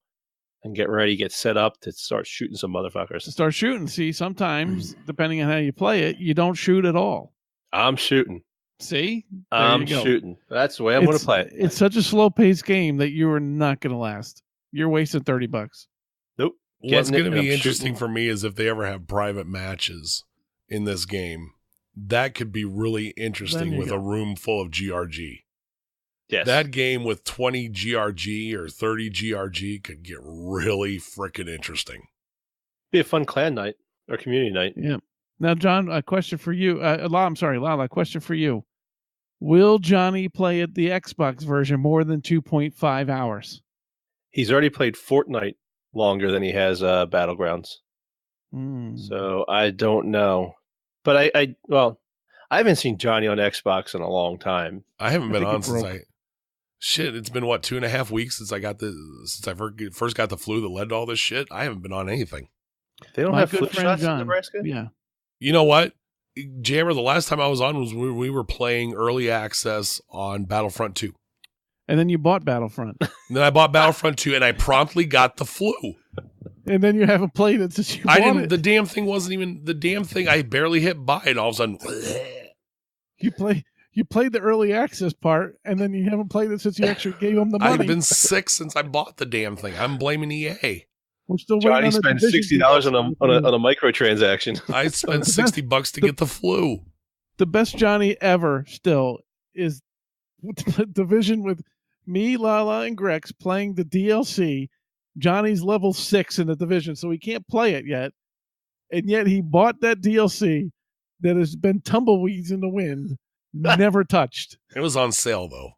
and get ready, get set up to start shooting some motherfuckers. Start shooting. See, sometimes, depending on how you play it, you don't shoot at all. I'm shooting. See? I'm shooting. That's the way I'm going to play it. It's such a slow-paced game that you are not going to last. You're wasting $30. Nope. What's going to be interesting for me is if they ever have private matches in this game. That could be really interesting with a room full of GRG. Yes. That game with 20 GRG or 30 GRG could get really freaking interesting. Be a fun clan night or community night. Yeah. Now, John, a question for you. Lala, a question for you. Will Johnny play at the Xbox version more than 2.5 hours? He's already played Fortnite longer than he has Battlegrounds. So I don't know. But I haven't seen Johnny on Xbox in a long time. I haven't been on since it's been what, 2.5 weeks since I first got the flu that led to all this shit. I haven't been on anything. They don't have flu shots in Nebraska? Yeah. You know what? Jammer, the last time I was on was we were playing early access on Battlefront 2. And then you bought Battlefront. And then I bought Battlefront 2 and I promptly got the flu. And then you haven't played it since you bought it. The damn thing wasn't even the damn thing. I barely hit buy and all of a sudden You played the early access part, and then you haven't played it since you actually gave them the money. I've been sick since I bought the damn thing. I'm blaming EA. We're still Johnny waiting on spent $60 on a microtransaction. I spent $60 to get the flu. The best Johnny ever still is Division with me, Lala, and Grex playing the DLC. Johnny's level 6 in the Division, so he can't play it yet. And yet he bought that DLC that has been tumbleweeds in the wind. Never touched. It was on sale though.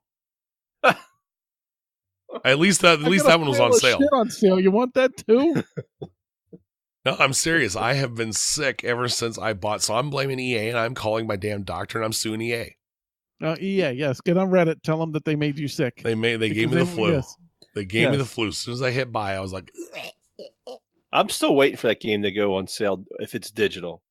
At least that one was on sale. Shit on sale. You want that too? No, I'm serious. I have been sick ever since I bought. So I'm blaming EA and I'm calling my damn doctor and I'm suing EA. EA, yes. Get on Reddit. Tell them that they made you sick. They gave me the flu. Yes. They gave me the flu. As soon as I hit buy, I was like, I'm still waiting for that game to go on sale if it's digital.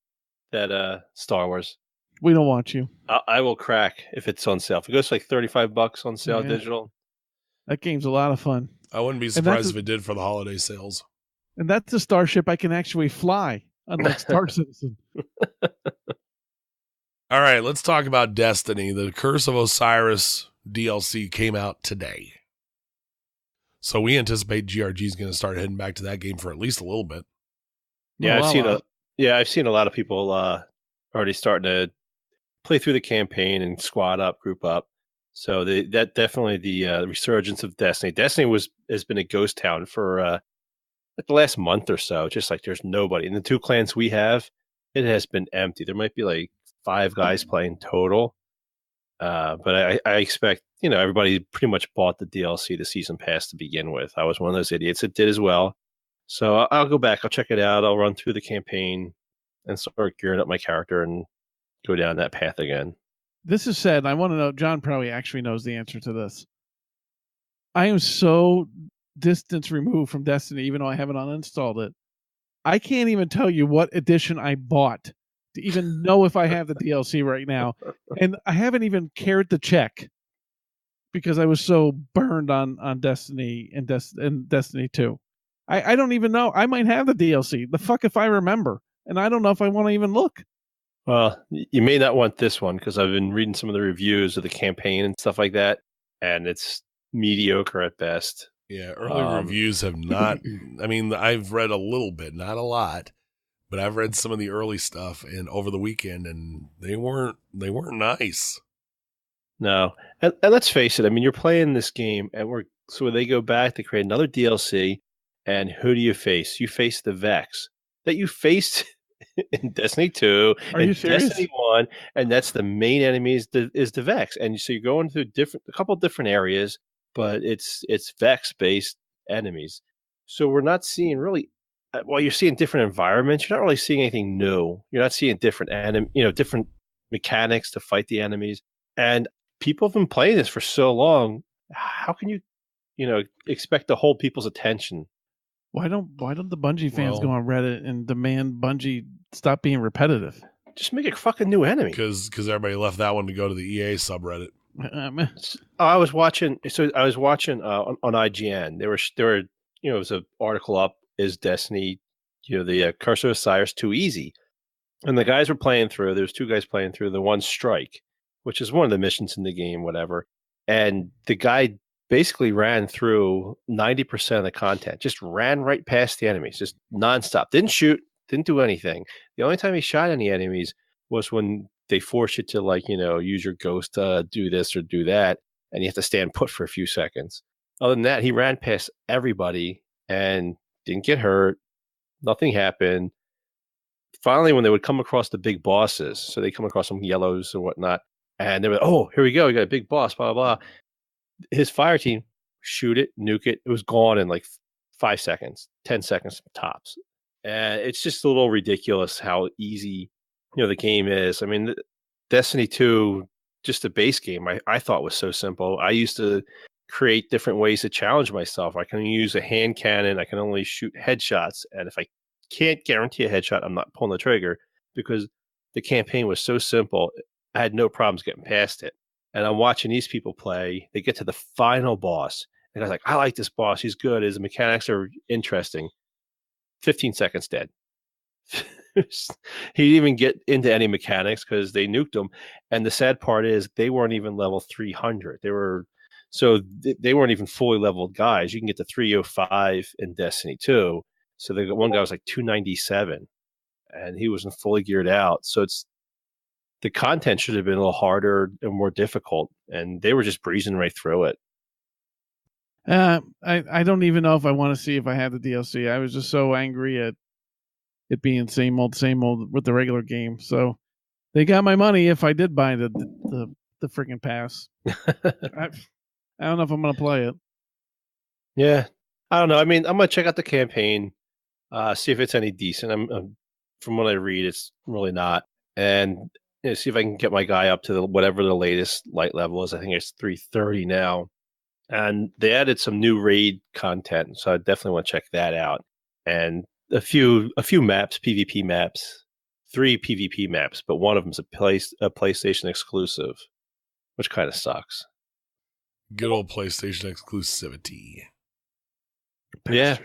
That Star Wars. We don't want you. I will crack if it's on sale. If it goes for like $35 on sale digital. That game's a lot of fun. I wouldn't be surprised if it did for the holiday sales. And that's a starship I can actually fly, unlike Star Citizen. All right, let's talk about Destiny. The Curse of Osiris DLC came out today. So we anticipate GRG is going to start heading back to that game for at least a little bit. Yeah, I've seen a lot of people already starting to play through the campaign and squad up, group up. So that definitely the resurgence of Destiny. Destiny has been a ghost town for like the last month or so. Just like there's nobody. And the two clans we have, it has been empty. There might be like 5 guys playing total. But I expect, everybody pretty much bought the DLC, the season pass to begin with. I was one of those idiots that did as well. So I'll go back. I'll check it out. I'll run through the campaign and start gearing up my character and go down that path again. This is said. I want to know. John probably actually knows the answer to this. I am so distance removed from Destiny, even though I haven't uninstalled it. I can't even tell you what edition I bought to even know if I have the DLC right now. And I haven't even cared to check because I was so burned on Destiny and Destiny 2. I don't even know. I might have the DLC. The fuck if I remember. And I don't know if I want to even look. Well, you may not want this one because I've been reading some of the reviews of the campaign and stuff like that, and it's mediocre at best. Yeah, early reviews have not. I mean, I've read a little bit, not a lot, but I've read some of the early stuff and over the weekend, and they weren't nice. No, and let's face it. I mean, you're playing this game, and so they go back to create another DLC, and who do you face? You face the Vex that you faced in Destiny 2 and Destiny 1, and that's the main enemy is the Vex. And so you're going through a couple different areas, but it's Vex based enemies. So we're not seeing really while you're seeing different environments, you're not really seeing anything new. You're not seeing different different mechanics to fight the enemies. And people have been playing this for so long. How can you expect to hold people's attention? Why don't the Bungie fans go on Reddit and demand Bungie stop being repetitive? Just make a fucking new enemy. Because everybody left that one to go to the EA subreddit. I was watching on IGN. There were it was an article up. Is Destiny, the Curse of Osiris too easy? And the guys were playing through. There was 2 guys playing through the one strike, which is one of the missions in the game, whatever. And the guy basically ran through 90% of the content, just ran right past the enemies, just nonstop. Didn't shoot, didn't do anything. The only time he shot any enemies was when they force you to use your ghost to do this or do that, and you have to stand put for a few seconds. Other than that, he ran past everybody and didn't get hurt. Nothing happened. Finally, when they would come across the big bosses, so they come across some yellows and whatnot, and they were, oh, here we go, we got a big boss, blah, blah, blah. His fire team, shoot it, nuke it. It was gone in like 5 seconds, 10 seconds tops. And it's just a little ridiculous how easy, the game is. I mean, Destiny 2, just the base game, I thought was so simple. I used to create different ways to challenge myself. I can use a hand cannon. I can only shoot headshots. And if I can't guarantee a headshot, I'm not pulling the trigger because the campaign was so simple. I had no problems getting past it. And I'm watching these people play. They get to the final boss. And I was like, I like this boss. He's good. His mechanics are interesting. 15 seconds dead. He didn't even get into any mechanics because they nuked him. And the sad part is they weren't even level 300. They weren't even fully leveled guys. You can get to 305 in Destiny 2. So one guy was like 297, and he wasn't fully geared out. So the content should have been a little harder and more difficult, and they were just breezing right through it. I don't even know if I want to see if I have the DLC. I was just so angry at it being same old with the regular game. So they got my money if I did buy the freaking pass. I don't know if I'm going to play it. Yeah, I don't know. I mean, I'm going to check out the campaign, see if it's any decent. I'm from what I read, it's really not, and see if I can get my guy up to whatever the latest light level is. I think it's 330 now. And they added some new raid content, so I definitely want to check that out. And a few maps, PvP maps, 3 PvP maps, but one of them's a PlayStation exclusive, which kind of sucks. Good old PlayStation exclusivity. Yeah,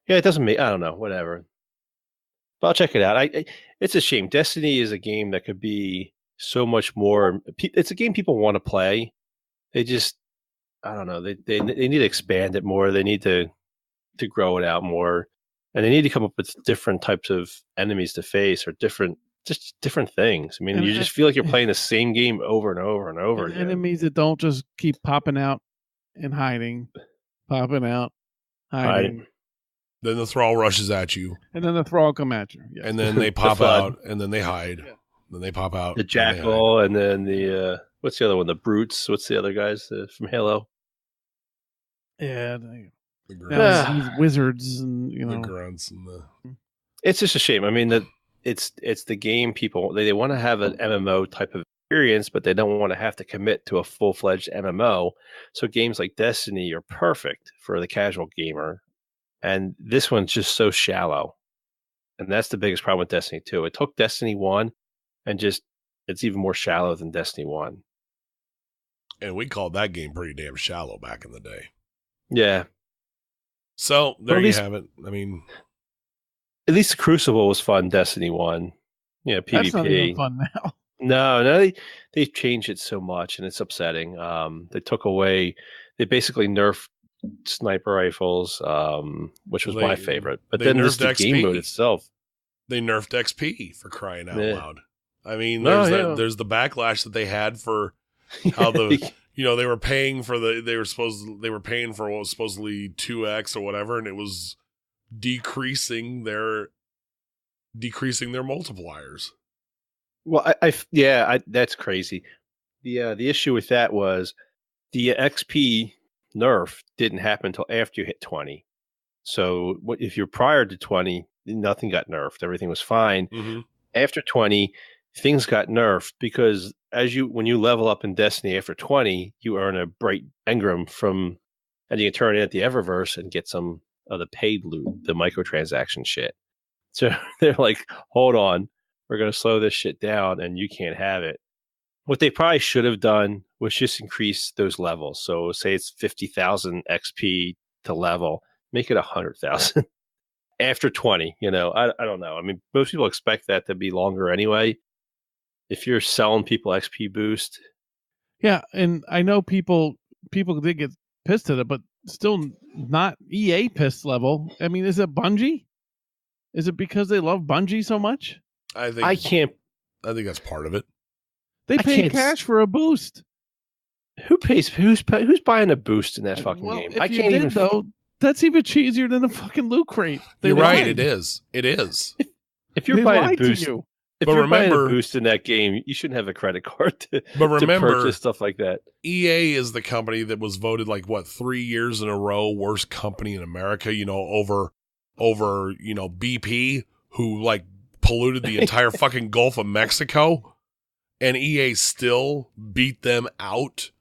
it doesn't make. I don't know, whatever. But I'll check it out. It's a shame. Destiny is a game that could be so much more. It's a game people want to play. They just, I don't know. They need to expand it more. They need to grow it out more, and they need to come up with different types of enemies to face or different things. I mean, you just feel like you're playing the same game over and over and over again. Enemies that don't just keep popping out and hiding, popping out, hiding. Then the thrall rushes at you. And then the thrall come at you. Yes. And then they pop out, and then they hide. Yeah. Then they pop out. The jackal, and then the what's the other one? The brutes. What's the other guys from Halo? Yeah. The Now grunts. he's wizards and The grunts and the. It's just a shame. I mean, that it's the game people they want to have an MMO type of experience, but they don't want to have to commit to a full-fledged MMO. So games like Destiny are perfect for the casual gamer, and this one's just so shallow. And that's the biggest problem with Destiny 2. It took Destiny 1 and just it's even more shallow than Destiny 1. And we called that game pretty damn shallow back in the day. Yeah. So there you have it. I mean, at least the Crucible was fun. Destiny 1, yeah, PvP. That's not even fun now. No, they've changed it so much, and it's upsetting. They basically nerfed sniper rifles, which was my favorite. But then the game mode itself, they nerfed XP for crying out loud. I mean, there's the backlash that they had for how they were paying for they were paying for what was supposedly 2x or whatever, and it was decreasing their multipliers. Well, that's crazy. The issue with that was the XP nerf didn't happen until after you hit 20. So if you're prior to 20, nothing got nerfed. Everything was fine. Mm-hmm. After 20, things got nerfed because when you level up in Destiny after 20, you earn a bright engram and you can turn it at the Eververse and get some of the paid loot, the microtransaction shit. So they're like, hold on, we're going to slow this shit down and you can't have it. What they probably should have done was just increase those levels. So say it's 50,000 XP to level, make it 100,000 after 20. I don't know. I mean, most people expect that to be longer anyway. If you're selling people XP boost. Yeah, and I know people did get pissed at it, but still not EA pissed level. I mean, is it Bungie? Is it because they love Bungie so much? I think that's part of it. They pay cash for a boost. Who's buying a boost in that fucking game? I can't even though. That's even cheesier than a fucking loot crate. You're right. It is. If you're buying a boost, buying a boost in that game, you shouldn't have a credit card to purchase stuff like that. EA is the company that was voted 3 years in a row worst company in America. Over BP, who polluted the entire fucking Gulf of Mexico, and EA still beat them out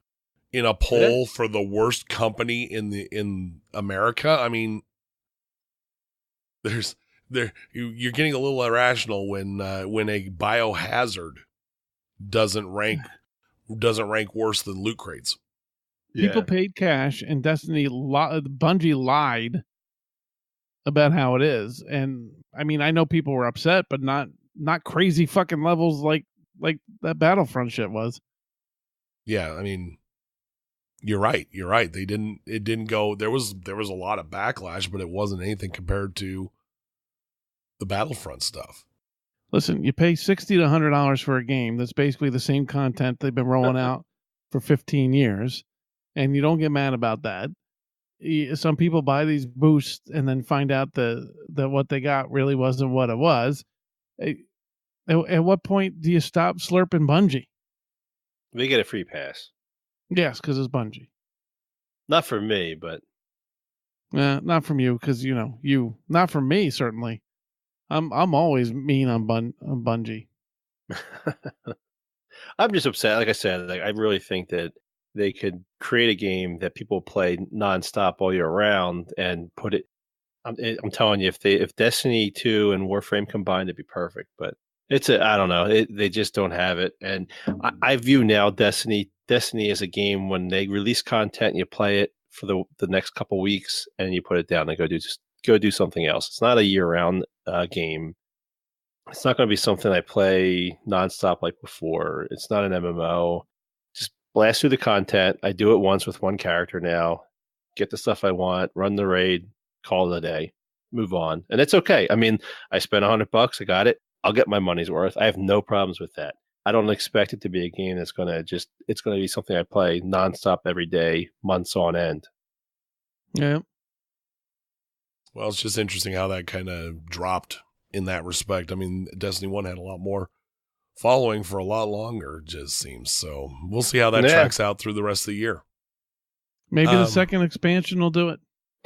in a poll for the worst company in America. I mean, you're getting a little irrational when a biohazard doesn't rank worse than loot crates. People paid cash, and Bungie lied about how it is. And I mean, I know people were upset, but not crazy fucking levels like that Battlefront shit was. Yeah, I mean, you're right. It didn't go. There was a lot of backlash, but it wasn't anything compared to the Battlefront stuff. Listen, you pay $60 to $100 for a game that's basically the same content they've been rolling out for 15 years, and you don't get mad about that. Some people buy these boosts and then find out that what they got really wasn't what it was. At what point do you stop slurping Bungie? We get a free pass. Yes, because it's Bungie. Not for me, but not from you, because you. Not from me, certainly. I'm always mean on Bungie. I'm just upset. Like I said, I really think that they could create a game that people play nonstop all year round and put it. I'm telling you, if Destiny 2 and Warframe combined, it'd be perfect. But I don't know. They just don't have it. And I view now Destiny as a game when they release content and you play it for the next couple weeks and you put it down and go do something else. It's not a year-round game. It's not going to be something I play nonstop like before. It's not an MMO. Just blast through the content. I do it once with one character now. Get the stuff I want. Run the raid. Call it a day. Move on. And it's okay. I mean, I spent $100. I got it. I'll get my money's worth. I have no problems with that. I don't expect it to be a game that's going to it's going to be something I play nonstop every day, months on end. Yeah. Well, it's just interesting how that kind of dropped in that respect. I mean, Destiny 1 had a lot more following for a lot longer, it just seems. So we'll see how that tracks out through the rest of the year. Maybe the second expansion will do it.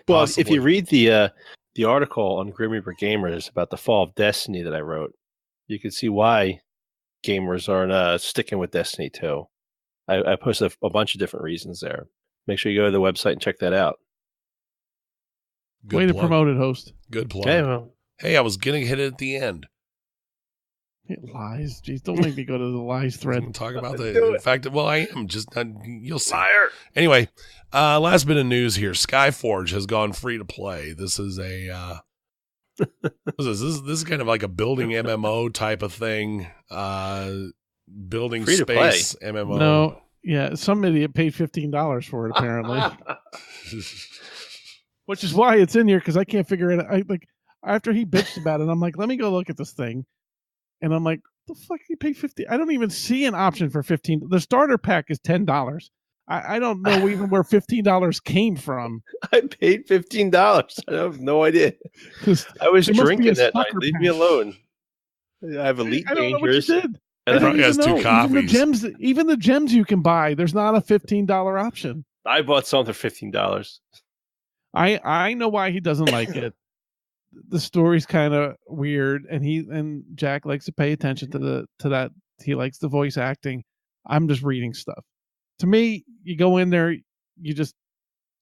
Well, Possibly. if you read the article on Grim Reaper Gamers about the fall of Destiny that I wrote, you can see why gamers aren't sticking with Destiny 2. I posted a bunch of different reasons there. Make sure you go to the website and check that out. Good Way plug. to promote it, host. Good plug. Okay, well, Hey, I was getting hit at the end. It lies. Jeez, don't make me go to the lies thread. Talk about the fact that, well, I am just, you'll see. Liar. Anyway, last bit of news here. Skyforge has gone free to play. This is a, this is kind of like a building MMO type of thing. Building Free to space MMO. No, yeah, some idiot paid $15 for it apparently, which is why it's in here because I can't figure it out. After he bitched about it, I'm like, let me go look at this thing, and I'm like, the fuck did he pay $50? I don't even see an option for $15. The starter pack is $10. I don't know even where $15 came from. I paid $15. I have no idea. I was drinking that night. Leave me alone. I have Elite I don't Rangers. know what you did. And probably has 2 copies. Even the gems you can buy, there's not a $15 option. I bought something for $15. I know why he doesn't like it. The story's kind of weird, and Jack likes to pay attention to that. He likes the voice acting. I'm just reading stuff. To me, you go in there, you just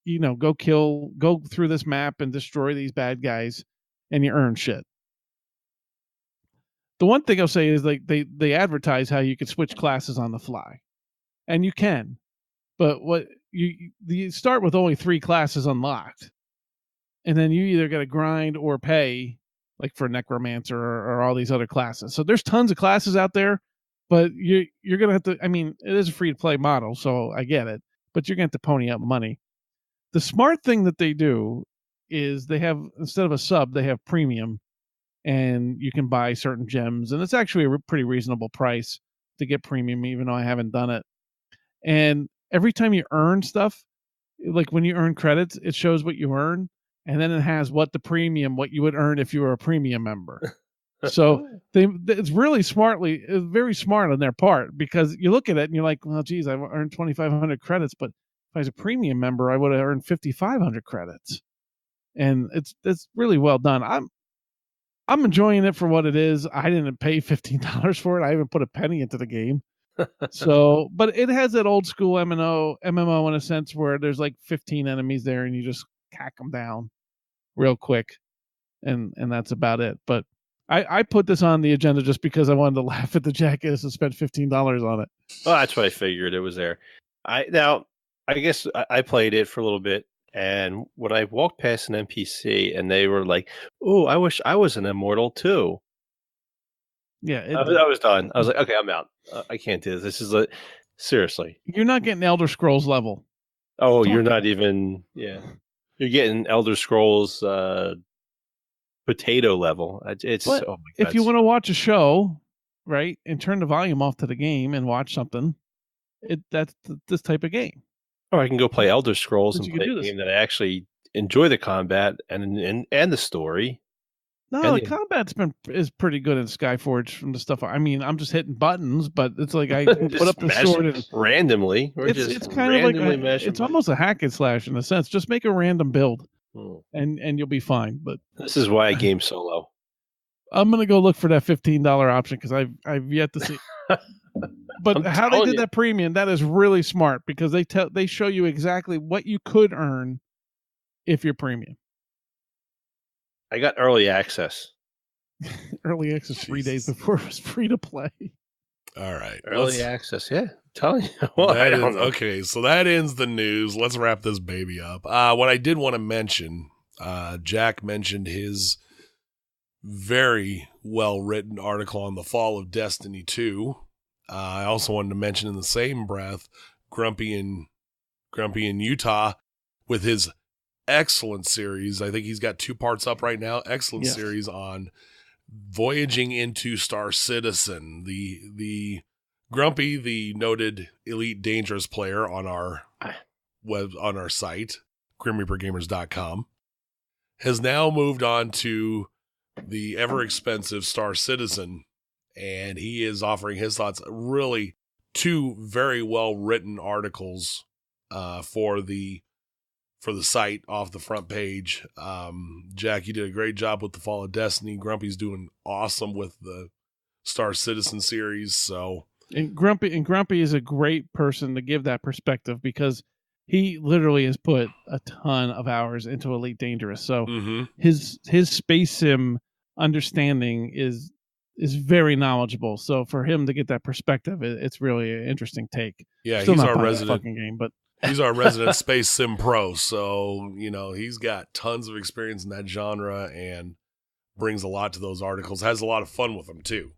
go through this map and destroy these bad guys, and you earn shit. The one thing I'll say is they advertise how you can switch classes on the fly, and you can, but what you start with only 3 classes unlocked, and then you either got to grind or pay, like for Necromancer or all these other classes. So there's tons of classes out there, but you're gonna have to. I mean, it is a free to play model, so I get it, but you're gonna have to pony up money. The smart thing that they do is they have, instead of a sub, they have premium. And you can buy certain gems, and it's actually a pretty reasonable price to get premium, even though I haven't done it. And every time you earn stuff, like when you earn credits, it shows what you earn, and then it has what you would earn if you were a premium member. So it's really very smart on their part, because you look at it and you're like, well, geez, I've earned 2,500 credits, but if I was a premium member, I would have earned 5,500 credits. And it's really well done. I'm enjoying it for what it is. I didn't pay $15 for it. I haven't put a penny into the game. So, but it has that old school MMO in a sense where there's like 15 enemies there and you just hack them down real quick. And that's about it. But I put this on the agenda just because I wanted to laugh at the jackass and spend $15 on it. Well, that's what I figured. It was there. I guess I played it for a little bit. And when I walked past an NPC and they were like, "Oh, I wish I was an immortal too." Yeah, I was done. I was like, "Okay, I'm out. I can't do this. This is seriously." You're not getting Elder Scrolls level. Oh, you're not even. Yeah, you're getting Elder Scrolls potato level. It's but oh my God. If you want to watch a show, right, and turn the volume off to the game and watch something, that's this type of game. Or I can go play Elder Scrolls and you play can do a this. game that I actually enjoy the combat and the story. No, the combat's is pretty good in Skyforge from the stuff. I mean, I'm just hitting buttons, but it's like I put up the sword and randomly. It's kind of like it's almost a hack and slash in a sense. Just make a random build, and you'll be fine. But this is why I game solo. I'm gonna go look for that $15 option because I've yet to see. But how they did that premium, that is really smart because they show you exactly what you could earn if you're premium. I got early access. Early access 3 days before it was free to play. All right. Early access, yeah. I'm telling you. Well, okay, so that ends the news. Let's wrap this baby up. What I did want to mention, Jack mentioned his very well-written article on the fall of Destiny 2. I also wanted to mention in the same breath, Grumpy in Utah with his excellent series. I think he's got 2 parts up right now. Excellent series on voyaging into Star Citizen. The Grumpy, the noted elite dangerous player on our site, grimreapergamers.com. has now moved on to the ever expensive Star Citizen, and he is offering his thoughts. Really, two very well written articles for the site off the front page. Jack, you did a great job with the Fall of Destiny. Grumpy's doing awesome with the Star Citizen series. So, and Grumpy is a great person to give that perspective because he literally has put a ton of hours into Elite Dangerous. So his space sim understanding is very knowledgeable. So for him to get that perspective, it's really an interesting take. Yeah, Still he's not our buying the resident fucking game, but he's our resident space sim pro. So, he's got tons of experience in that genre and brings a lot to those articles. Has a lot of fun with them too.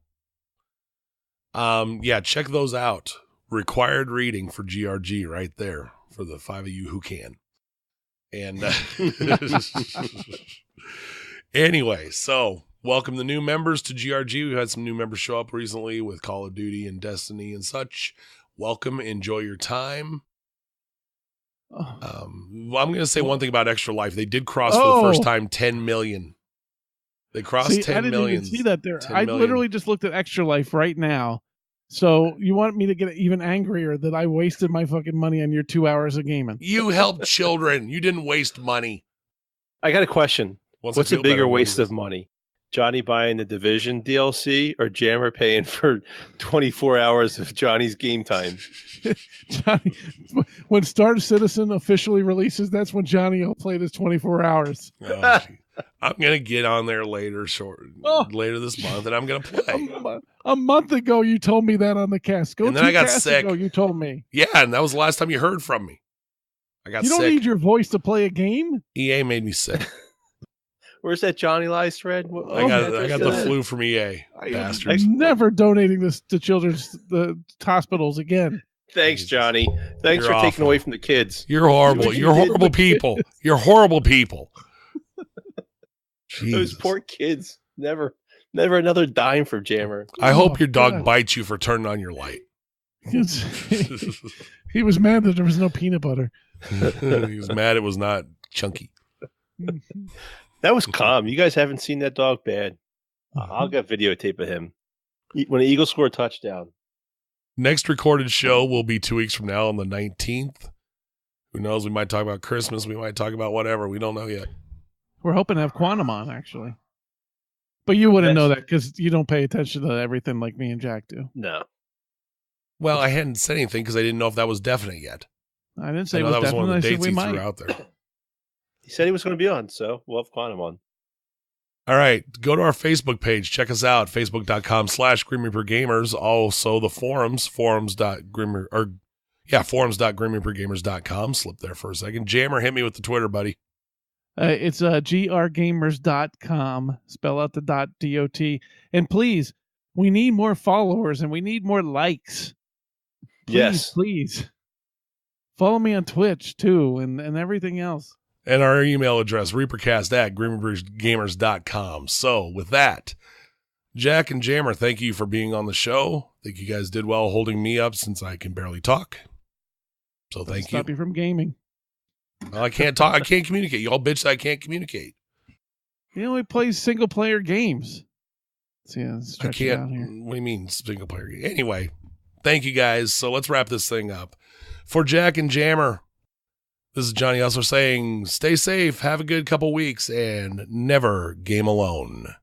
Yeah, check those out. Required reading for GRG right there for the 5 of you who can. And anyway, so welcome the new members to GRG. We've had some new members show up recently with Call of Duty and Destiny and such. Welcome. Enjoy your time. I'm going to say one thing about Extra Life. They did cross for the first time 10 million. They crossed 10 million. I didn't even see that there. I literally just looked at Extra Life right now. So you want me to get even angrier that I wasted my fucking money on your 2 hours of gaming? You helped children. You didn't waste money. I got a question. What's a bigger waste of money? Johnny buying the Division DLC or Jammer paying for 24 hours of Johnny's game time? Johnny, when Star Citizen officially releases, that's when Johnny will play this 24 hours. Oh, I'm going to get on there later this month, and I'm going to play. A month ago, you told me that on the cast. And then I got sick. Ago, you told me. Yeah, and that was the last time you heard from me. I got sick. You don't need your voice to play a game? EA made me sick. Where's that Johnny Lies thread? I got the flu from EA, bastards. I'm never donating this to children's hospitals again. Thanks, Johnny. Thanks for taking away from the kids. You're horrible. You're horrible people. You're horrible people. Those poor kids. Never another dime for Jammer. I hope your dog bites you for turning on your light. He was mad that there was no peanut butter. He was mad it was not chunky. That was calm. You guys haven't seen that dog bad. I'll get videotape of him when the Eagles score a touchdown. Next recorded show will be 2 weeks from now on the 19th. Who knows? We might talk about Christmas. We might talk about whatever. We don't know yet. We're hoping to have Quantum on, actually. But you wouldn't know that because you don't pay attention to everything like me and Jack do. No. Well, I hadn't said anything because I didn't know if that was definite yet. I didn't say that was one of the dates he threw out there. He said he was going to be on, so we'll have Quantum on. All right. Go to our Facebook page. Check us out. Facebook.com/GrimReaperGamers. Also the forums, forums.grimreapergamers.com. Slip there for a second. Jammer, hit me with the Twitter, buddy. It's grgamers.com. Spell out the .dot. And please, we need more followers and we need more likes. Please. Follow me on Twitch, too, and everything else. And our email address, ReaperCast@GrimReaperGamers.com. So, with that, Jack and Jammer, thank you for being on the show. I think you guys did well holding me up since I can barely talk. So, thank you. Stop you from gaming. Well, I can't talk. I can't communicate. You all bitch that I can't communicate. He only plays single-player games. So, yeah, I can't. What do you mean, single-player game? Anyway, thank you guys. So, let's wrap this thing up. For Jack and Jammer, this is Johnny Hustler saying, stay safe, have a good couple weeks, and never game alone.